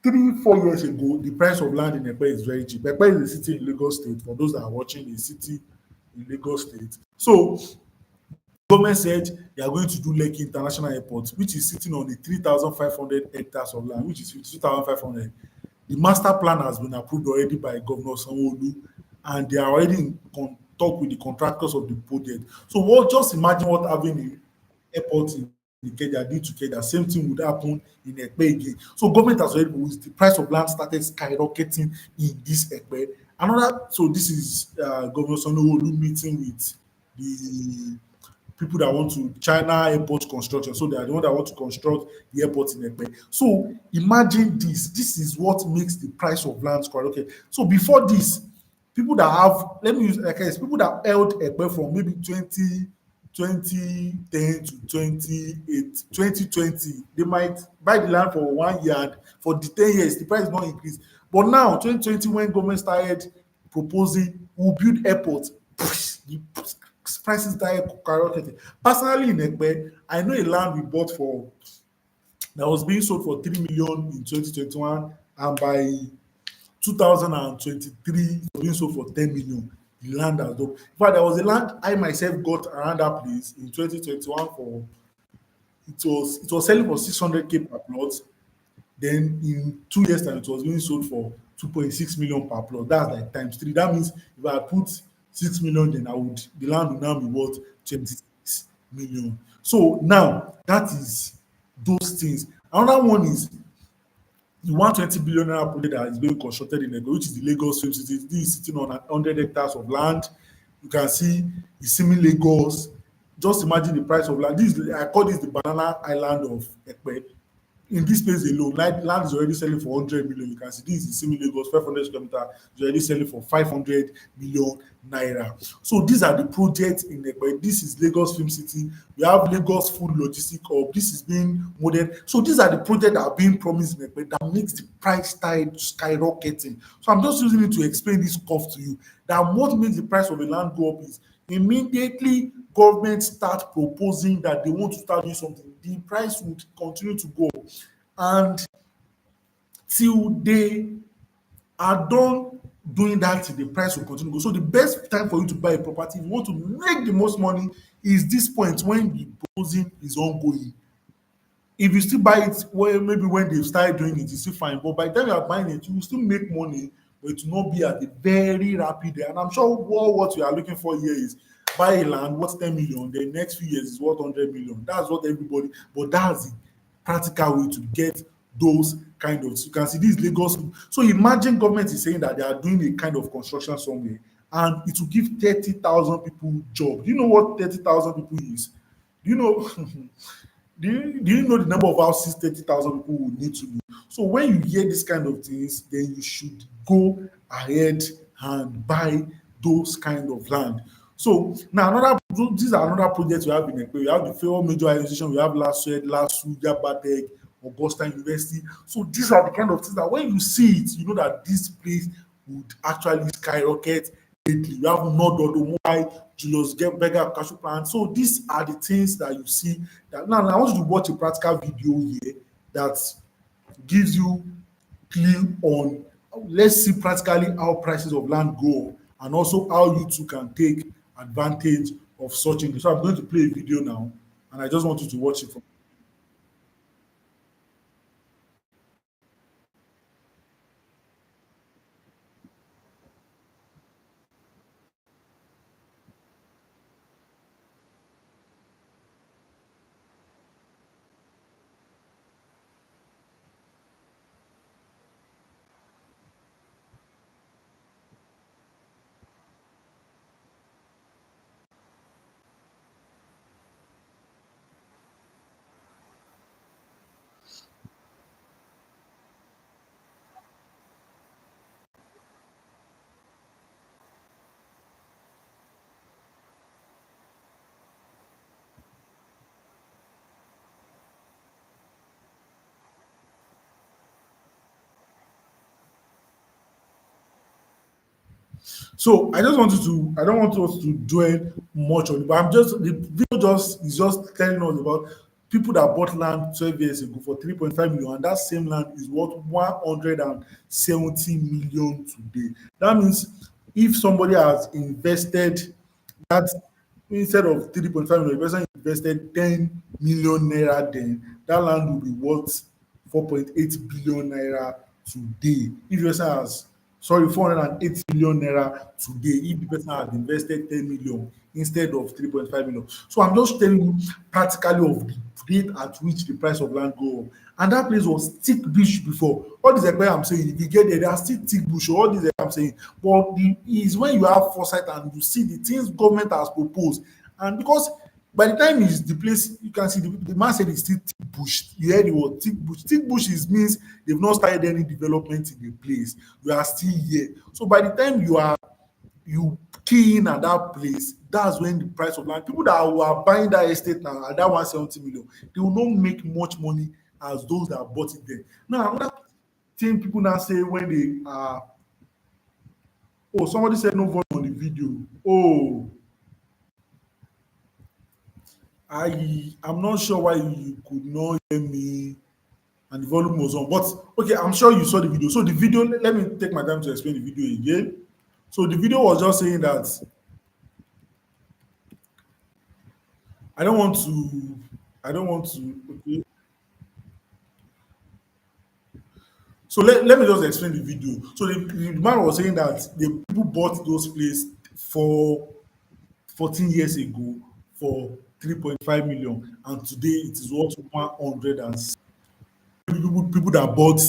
3 4 years ago, the price of land in Ekpe is very cheap. Ekpe is a city in Lagos State. For those that are watching, a city in Lagos State. So government said they are going to do Lekki International Airport, which is sitting on the 3,500 hectares of land, which is 52,500. The master plan has been approved already by Governor Sanwo-Olu, and they are already in talk with the contractors of the project. So just imagine what having an airport in Ikeja did to Ikeja. Same thing would happen in Ekpe again. So government has already, with the price of land started skyrocketing in this Ekpe. So this is Governor Sanwo-Olu meeting with the people that want to China airport construction. So they are the one that want to construct the airport in Ekpe. So imagine this. This is what makes the price of land skyrocket. So before this, people that have, let me use like this, people that held Ekpe from maybe 2010 to 2020, they might buy the land for 1 year, and for the 10 years, the price is not increased. But now, 2020, when government started proposing, we'll build airports, the prices started skyrocketing. Personally, in Ekpe, I know a land we bought for that was being sold for 3 million in 2021, and by 2023, it was being sold for 10 million. The land has done. In fact, there was a land I myself got around that place in 2021 for, it was selling for 600K per plot. Then in 2 years time, it was being sold for 2.6 million per plot. That's like times three. That means if I put 6 million, then the land will now be worth 26 million. So now that is those things. Another one is the 120 billion naira project that is being constructed in Lagos, which is the Lagos Film City. This is sitting on 100 hectares of land. You can see the semi Lagos. Just imagine the price of land. I call this the banana island of Ekpe. In this place alone, land is already selling for 100 million. You can see this is semi Lagos, 500 square meter is already selling for 500 million naira. So these are the projects in Ekpe. This is Lagos Film City. We have Lagos Food Logistic Hub. This is being modern. So these are the projects that are being promised in Ekpe that makes the price start skyrocketing. So I'm just using it to explain this curve to you. That what makes the price of a land go up is immediately government start proposing that they want to start doing something, the price would continue to go up, and till they are done doing that, the price will continue to go. So the best time for you to buy a property, if you want to make the most money, is this point when the proposing is ongoing. If you still buy it, well, maybe when they start doing it, it's still fine. But by the time you are buying it, you will still make money, but it will not be at a very rapid rate. And I'm sure what you are looking for here is buy a land, what's 10 million, the next few years is worth 100 million. That's what everybody, but that's the practical way to get those kind of, you can see this Lagos. So imagine government is saying that they are doing a kind of construction somewhere and it will give 30,000 people job. Do you know what 30,000 people is? Do you know do you know the number of houses 30,000 people would need to do? So when you hear this kind of things, then you should go ahead and buy those kind of land. So now another, these are another projects we have in Ekpe. We have the four major organization, we have LASUED, LASU, Yabatech, Augusta University. So these are the kind of things that when you see it, you know that this place would actually skyrocket lately. You have Nodo, Mumbai, Julius Berger, Cashew Plant. So these are the things that you see. That now I want you to watch a practical video here that gives you clue on, let's see practically how prices of land go and also how you too can take advantage of such things. So I'm going to play a video now and I just want you to watch it from. So I just wanted to, I don't want us to dwell much on it, but I'm just, the video just is just telling us about people that bought land 12 years ago for 3.5 million, and that same land is worth 170 million today. That means if somebody has invested that, instead of 3.5 million, the person invested 10 million naira, then that land will be worth 4.8 billion naira today. If the person has, sorry, 480 million naira today, if the person had invested 10 million instead of 3.5 million. So I'm just telling you practically of the rate at which the price of land go up. And that place was thick bush before. All this like I'm saying, if you get there, they are still thick bush. All this I'm saying, but the is when you have foresight and you see the things government has proposed, and because by the time is the place, you can see the man said it's still thick bush. You heard the word thick bush. Thick bush is means they've not started any development in the place. You are still here. So by the time you key in at that place, that's when the price of land, people that were buying that estate now at that 170 million, they will not make much money as those that bought it there. Now, another thing people now say when they are, oh, somebody said no volume on the video. Oh, I'm not sure why you could not hear me and the volume was on. But okay, I'm sure you saw the video. So the video, let me take my time to explain the video again. So the video was just saying that I don't want to, I don't want to, okay. So let me just explain the video. So the man was saying that the people bought those places for 14 years ago for 3.5 million, and today it is worth 100 and people that bought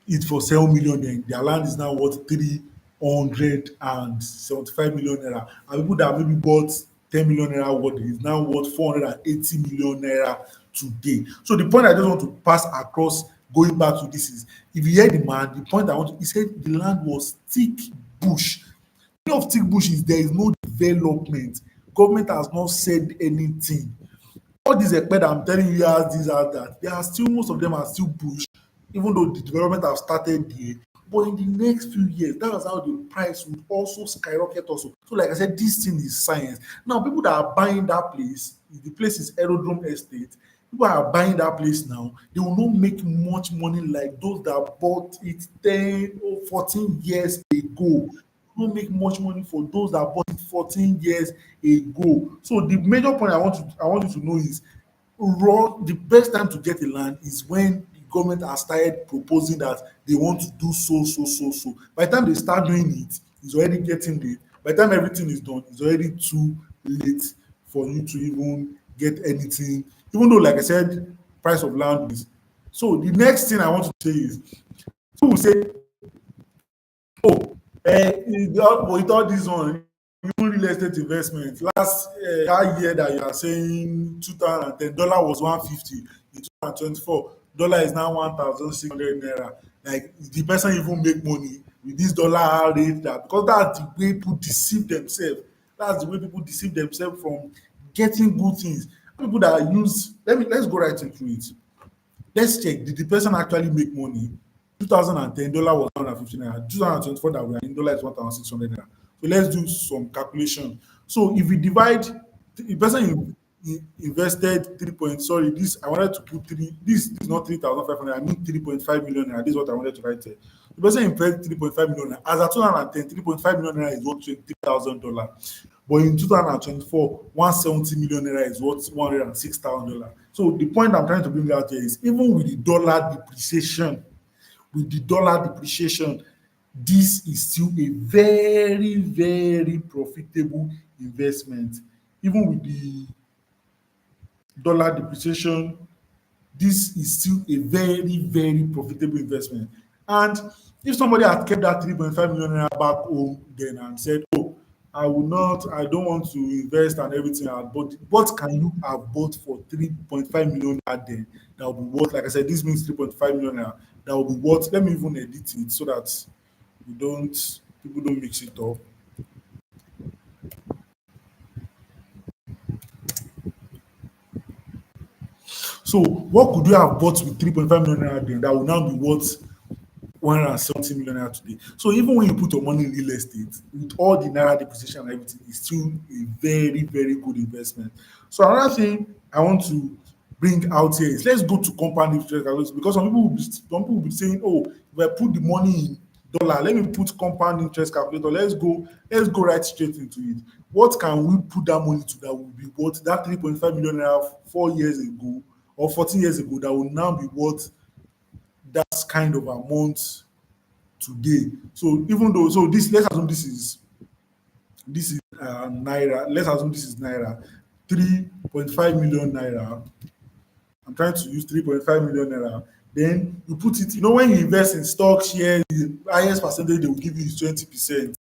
it for 7 million, then their land is now worth 375 million naira. And people that maybe bought 10 million naira worth is now worth 480 million naira today. So the point I just want to pass across going back to this is, if you hear the man, the point I want to, he said the land was thick bush. Of thick bush is there is no development. Government has not said anything. All these ekpe that I'm telling you as this as that, they are still, most of them are still bush, even though the development have started there. But in the next few years, that's how the price would also skyrocket also. So like I said, this thing is science. Now people that are buying that place, the place is Aerodrome Estate. People are buying that place now, they will not make much money like those that bought it 10 or 14 years ago. Not make much money for those that bought it 14 years ago. So the major point I want you to know is, the best time to get a land is when the government has started proposing that they want to do so. By the time they start doing it, it's already getting late. By the time everything is done, it's already too late for you to even get anything. Even though, like I said, price of land is So the next thing I want to say is, people will say, oh, with all this one, even real estate investment, last that year that you are saying 2010, dollar was 150. In 2024, dollar is now 1,600 naira. Like the person even make money with this dollar rate, that because that's the way people deceive themselves. That's the way people deceive themselves from getting good things. People that use, let's go right into it. Let's check, did the person actually make money? 2010 dollar was 150 naira. 2024 that we are in, dollar is 1,600 naira. So let's do some calculation. So if we divide, the person invested 3 point, sorry, this I wanted to put three, this is not 3,500, I mean 3.5 million naira. This is what I wanted to write here. The person invested 3.5 million naira. As at 2010, 3.5 million naira is worth $23,000. But in 2024, 170 million naira is worth $106,000. So the point I'm trying to bring out here is, even with the dollar depreciation, this is still a very, very profitable investment. Even with the dollar depreciation, this is still a very, very profitable investment. And if somebody had kept that 3.5 million naira back home then and said, oh, I don't want to invest and everything, but what can you have bought for 3.5 million naira then that will be worth, like I said, this means 3.5 million naira that will be worth, let me even edit it so that we don't, people don't mix it up. So what could you have bought with 3.5 million naira then that will now be worth 170 million naira today? So even when you put your money in real estate, with all the naira depreciation and everything, it's still a very, very good investment. So another thing I want to bring out here is, let's go to compound interest calculation, because some people will be saying, oh, if I put the money in dollar, let me put compound interest calculator. Let's go right straight into it. What can we put that money to that will be worth that 3.5 million naira 4 years ago or 14 years ago that will now be worth that kind of amount today? So even though, so this, let's assume this is naira. Let's assume this is naira. 3.5 million naira. I'm trying to use 3.5 million naira. Then you put it, when you invest in stock shares, the highest percentage they will give you is 20%.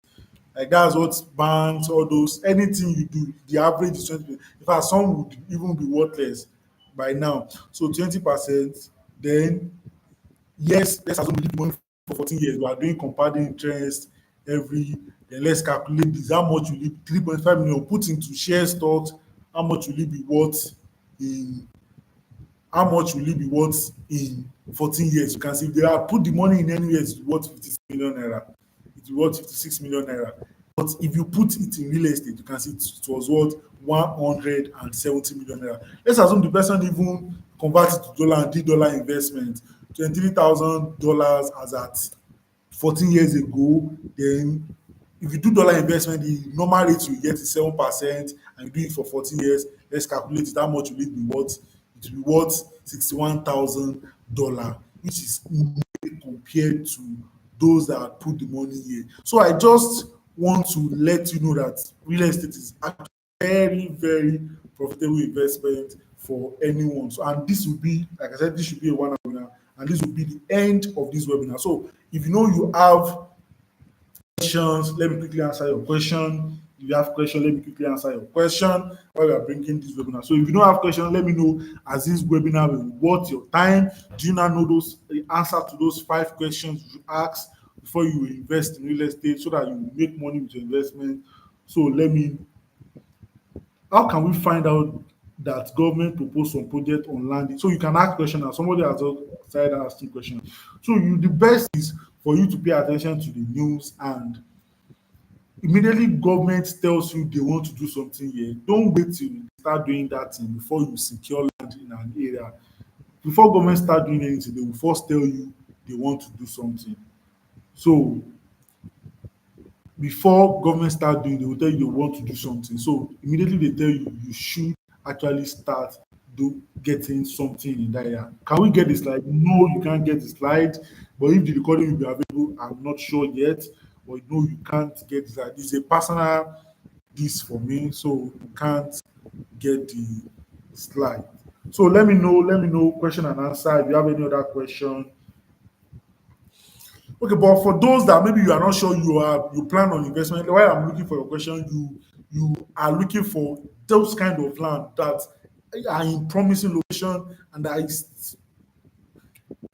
Like that's what banks, all those, anything you do, the average is 20%. In fact, some would even be worthless by now. So 20%, then yes, let's assume we leave money for 14 years. We are doing compounding interest every, then let's calculate this. How much will it, 3.5 million put into share stocks, how much will it be worth in how much will it be worth in 14 years? You can see if they have put the money in anywhere, it's worth 56 million naira. It's worth 56 million naira. But if you put it in real estate, you can see it was worth 170 million naira. Let's assume the person even converts it to dollar and did dollar investment, $23,000 as at 14 years ago. Then if you do dollar investment, the normal rate you get is 7%, and you do it for 14 years. Let's calculate it. How much will it be worth? It will be worth $61,000, which is nothing compared to those that put the money here. So I just want to let you know that real estate is actually very, very profitable investment for anyone. So, and this will be, like I said, this should be a one webinar, and this will be the end of this webinar. So if you know you have questions, let me quickly answer your question. If you have question, let me quickly answer your question while we are bringing this webinar. So if you don't have question, let me know, as this webinar will worth your time. Do you now know those, the answer to those 5 questions you ask before you invest in real estate, so that you will make money with your investment? So how can we find out that government propose some project on land? So you can ask question, and somebody has just started asking question. So the best is for you to pay attention to the news, and immediately government tells you they want to do something here, don't wait till you start doing that thing before you secure land in an area. Before government start doing anything, they will first tell you they want to do something. So before government start doing, they will tell you they want to do something. So immediately they tell you, you should actually start do getting something in that area. Can we get the slide? No, you can't get the slide. But if the recording will be available, I'm not sure yet. But no, you can't get the slide. It's a personal this for me, so you can't get the slide. So let me know question and answer. If you have any other question. Okay, but for those that maybe you are not sure you plan on investment, while I'm looking for your question, you are looking for those kind of land that are in promising location and that is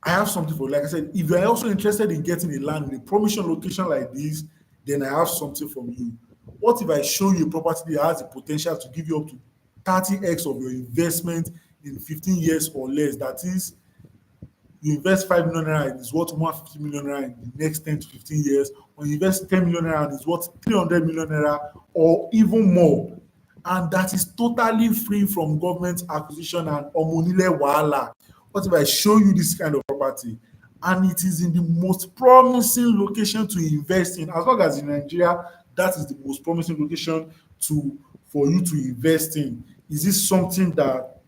I have something for you. Like I said, if you are also interested in getting a land in a promising location like this, then I have something from you. What if I show you a property that has the potential to give you up to 30x of your investment in 15 years or less? That is, you invest 5 million naira and it's worth 150 million naira in the next 10 to 15 years, or you invest 10 million naira and it's worth 300 million naira or even more. And that is totally free from government acquisition and omonile wahala. What if I show you this kind of property and it is in the most promising location to invest in? As long as in Nigeria, that is the most promising location to for you to invest in. Is this something that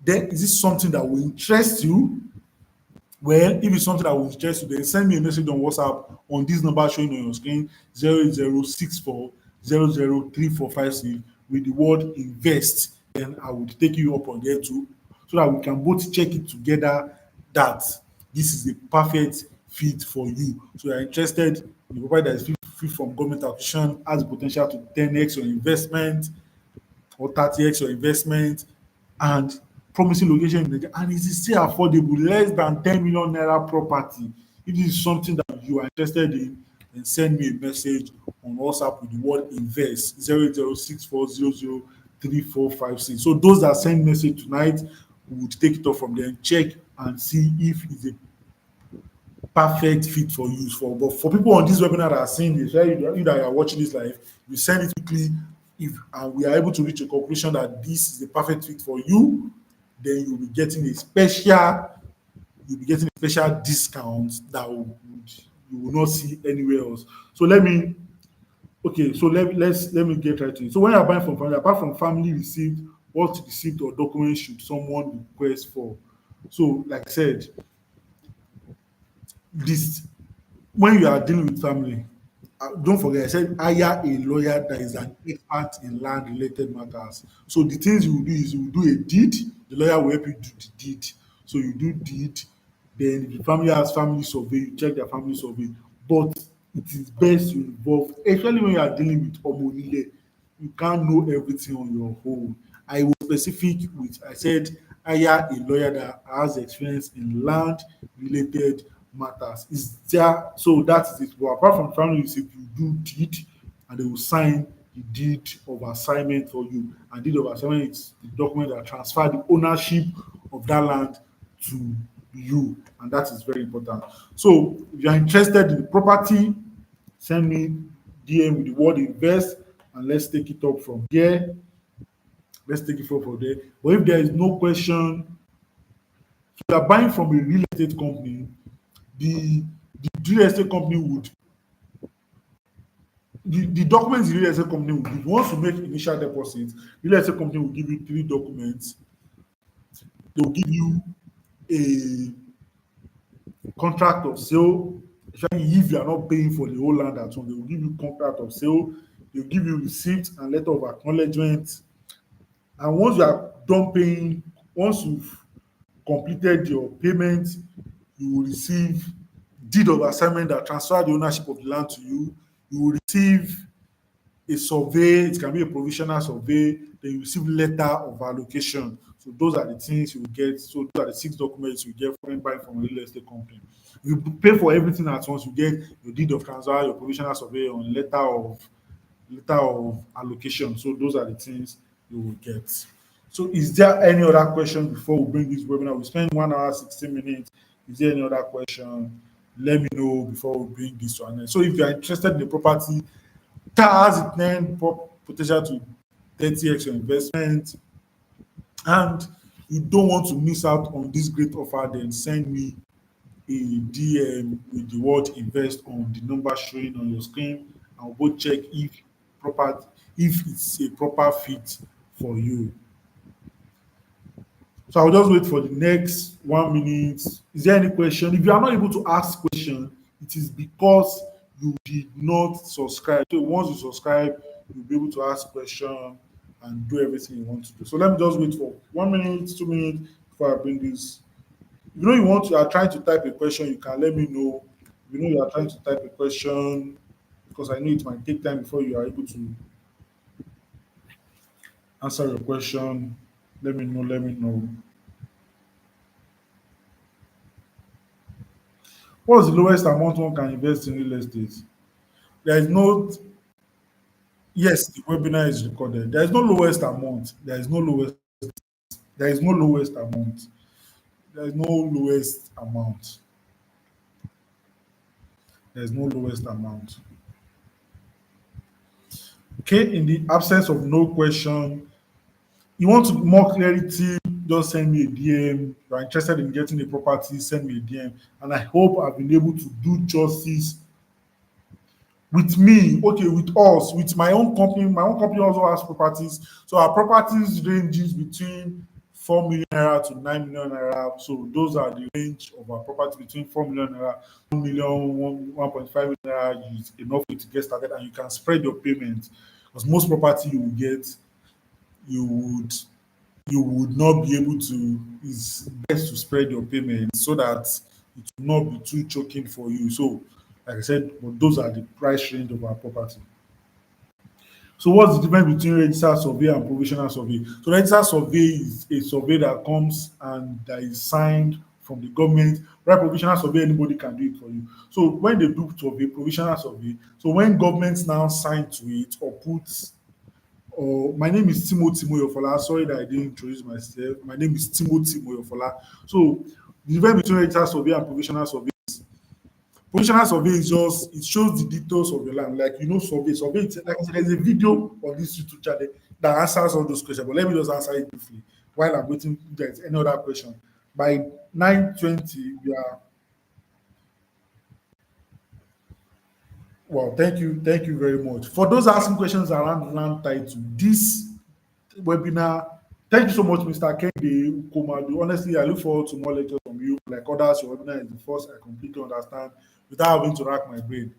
will interest you? Well, if it's something that will interest you, then send me a message on WhatsApp on this number showing on your screen 08064003456 with the word invest. Then I would take you up on there too, so that we can both check it together that this is the perfect fit for you. So you're interested in the property that is free from government acquisition, has the potential to 10x your investment, or 30x your investment, and promising location in Nigeria, and it is still affordable, less than 10 million naira property. If this is something that you are interested in, then send me a message on WhatsApp with the word invest 08064003456. So those that send message tonight, we would take it off from there and check and see if it's a perfect fit for use for. But for people on this webinar that are seeing this, right, you that are watching this live, you send it quickly. If and we are able to reach a conclusion that this is the perfect fit for you, then you'll be getting a special discount that you will not see anywhere else. So let me get right to it. So when you're buying from family, apart from family receipt, what receipt or document should someone request for? So like I said, this when you are dealing with family, don't forget I said hire a lawyer that is an expert in land related matters. So the things you will do is you will do a deed, the lawyer will help you do the deed. So you do deed, then if the family has family survey, you check their family survey. But it is best to involve, especially when you are dealing with omonile, you can't know everything on your own. I was specific with I said hire a lawyer that has experience in land related matters. Is there so that is it. But apart from family receipt, you do deed and they will sign the deed of assignment for you. And deed of assignment is the document that transfer the ownership of that land to you, and that is very important. So if you are interested in the property, send me DM with the word invest and let's take it up from there. Let's take it from there. But if there is no question, if you are buying from a real estate company, the real estate company would the documents the real estate company will give once you make initial deposit, real estate company will give you three documents. They will give you a contract of sale, especially if you are not paying for the whole land at once. They will give you contract of sale, they will give you receipt and letter of acknowledgement. And once you are done paying, once you've completed your payment, you will receive deed of assignment that transfer the ownership of the land to you. You will receive a survey, it can be a provisional survey, then you receive letter of allocation. So those are the things you will get. So those are the six documents you get when buying from a real estate company. If you pay for everything at once, you get your deed of transfer, your provisional survey, and letter of allocation. So those are the things you will get. So is there any other question before we bring this webinar? We spend 1 hour 16 minutes. Is there any other question? Let me know before we bring this to an end. So if you are interested in the property, that has it then potential to 30x your investment, and you don't want to miss out on this great offer, then send me a DM with the word invest on the number showing on your screen. I'll go check proper if it's a proper fit for you. So I'll just wait for the next 1 minute. Is there any question? If you are not able to ask question, it is because you did not subscribe. So once you subscribe, you'll be able to ask question and do everything you want to do. So let me just wait for 1 minute, 2 minutes before I bring this. You know you are trying to type a question, you can let me know. You know you are trying to type a question because I know it might take time before you are able to answer your question. Let me know, let me know. What's the lowest amount one can invest in real estate? There is no, yes, the webinar is recorded. There is no lowest amount. There is no lowest amount. There is no lowest amount. There is no lowest amount. Okay, in the absence of no question, you want more clarity, just send me a DM. You are interested in getting a property, send me a DM. And I hope I've been able to do justice with me, okay, with us, with my own company. My own company also has properties. So our properties ranges between 4 million naira to 9 million naira. So those are the range of our property between 4 million naira, 1 million, 1.5 million naira is enough for you to get started and you can spread your payment. Because most property you will get, you would you would not be able to, it's best to spread your payment so that it will not be too choking for you. So like I said, but those are the price range of our property. So what's the difference between registered survey and provisional survey? So registered survey is a survey that comes and that is signed from the government. Right, provisional survey, anybody can do it for you. So when they do survey, provisional survey, so when governments now sign to it or put, or my name is Timothy Moyofola. Sorry that I didn't introduce myself. My name is Timothy Moyofola. So the difference between registered survey and provisional survey, positional survey is just, it shows the details of your land. Like, you know, survey, like I said, there's a video on this YouTube channel that answers all those questions. But let me just answer it briefly while I'm waiting if there's any other question. By 9:20, we are, well, thank you very much. For those asking questions around land title, this webinar. Thank you so much, Mr. Kende Komadu. Honestly, I look forward to more lectures from you. Like others, your webinar is the first I completely understand without having to rack my brain.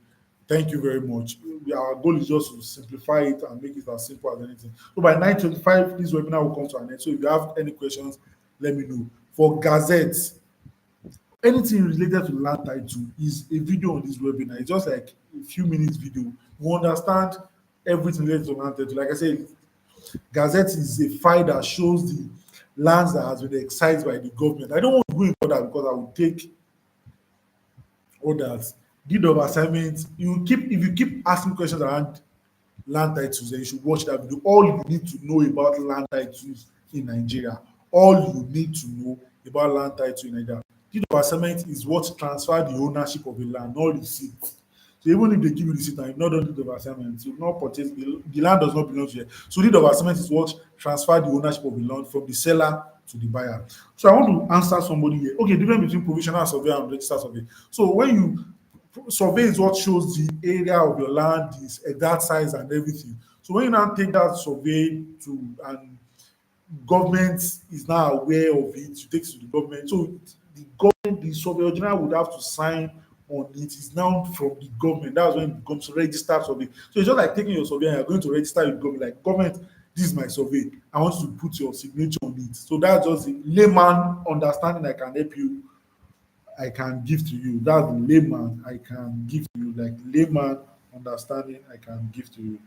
Thank you very much. Our goal is just to simplify it and make it as simple as anything. So by 9:25, this webinar will come to an end. So if you have any questions, let me know. For gazettes, anything related to land title is a video on this webinar. It's just like a few minutes video. You understand everything related to land title. Like I said, Gazette is a file that shows the lands that has been excised by the government. I don't want to go into that because I will take all that. Deed of assignment, you keep, if you keep asking questions around land titles, then you should watch that video. All you need to know about land titles in Nigeria. All you need to know about land title in Nigeria. Deed of assignment is what transfer the ownership of a land, not receipt. So even if they give you receipt and you've not done deed of assignment, you've not purchased the land does not belong to you. So deed of assignment is what transfer the ownership of the land from the seller to the buyer. So I want to answer somebody here. Okay, difference between provisional survey and registered survey. So when you survey is what shows the area of your land, its exact size and everything. So when you now take that survey to, and government is now aware of it, you take it to the government. So the government, the surveyor general would have to sign on it. It's now from the government. That's when it becomes registered survey. So it's just like taking your survey and you're going to register with government. Like, government, this is my survey. I want you to put your signature on it. So that's just a layman understanding I can help you, I can give to you. That's the layman I can give to you. Like layman understanding I can give to you.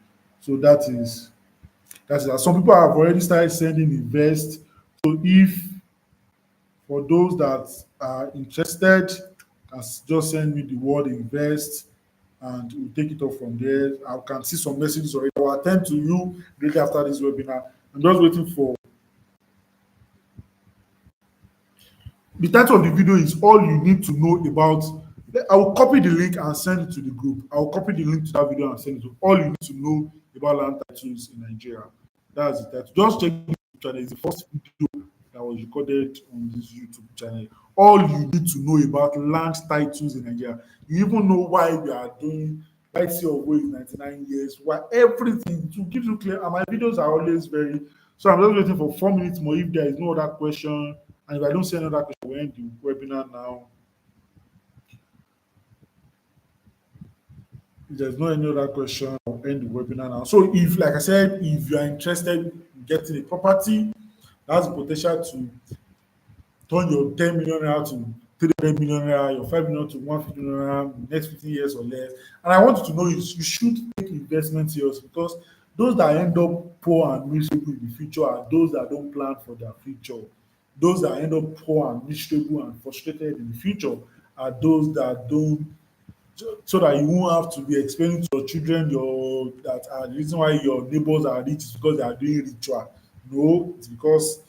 So that's it. Some people have already started sending invest. So if, for those that are interested, can just send me the word invest and we'll take it off from there. I can see some messages already. I will attend to you really after this webinar. I'm just waiting for the title of the video is all you need to know about. I will copy the link and send it to the group. I will copy the link to that video and send it to all you need to know about land titles in Nigeria. That's the title. Just check the YouTube channel. It's the first video that was recorded on this YouTube channel. All you need to know about land titles in Nigeria. You even know why we are doing right of way is 99 years, why everything to give you clear. And my videos are always very, so I'm just waiting for 4 minutes more. If there is no other question, and if I don't see another question, we'll end the webinar now. If there's no any other question, I'll end the webinar now. So if, like I said, if you are interested, getting a property that has the potential to turn your 10 million naira to 300 million naira, your 5 million to 150 million naira in the next 15 years or less. And I want you to know is you should take investment serious because those that end up poor and miserable in the future are those that don't plan for their future. Those that end up poor and miserable and frustrated in the future are those that don't, so that you won't have to be explaining to your children your that the reason why your neighbors are rich is because they are doing ritual. No, it's because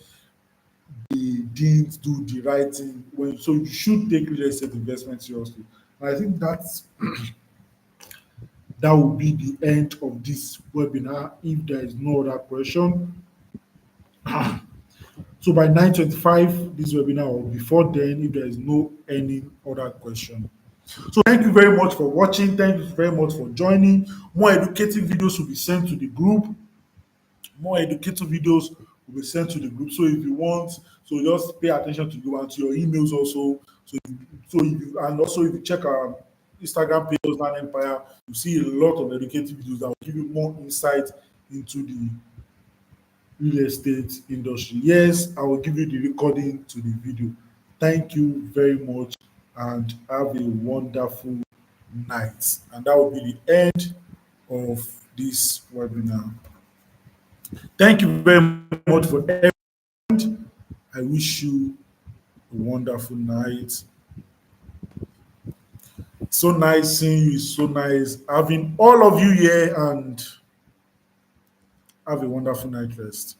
they didn't do the right thing. When so you should take real estate investment seriously. And I think that will be the end of this webinar. If there is no other question, so by 9:25 this webinar or before then, if there is no any other question. So thank you very much for watching. Thank you very much for joining. More educative videos will be sent to the group. More educative videos will be sent to the group. So if you want, so just pay attention to you and to your emails also. So if you, and also if you check our Instagram page, Land Empire, you see a lot of educative videos that will give you more insight into the real estate industry. Yes, I will give you the recording to the video. Thank you very much and have a wonderful night. And that will be the end of this webinar. Thank you very much for everyone. I wish you a wonderful night. So nice seeing you. It's so nice having all of you here and have a wonderful night rest.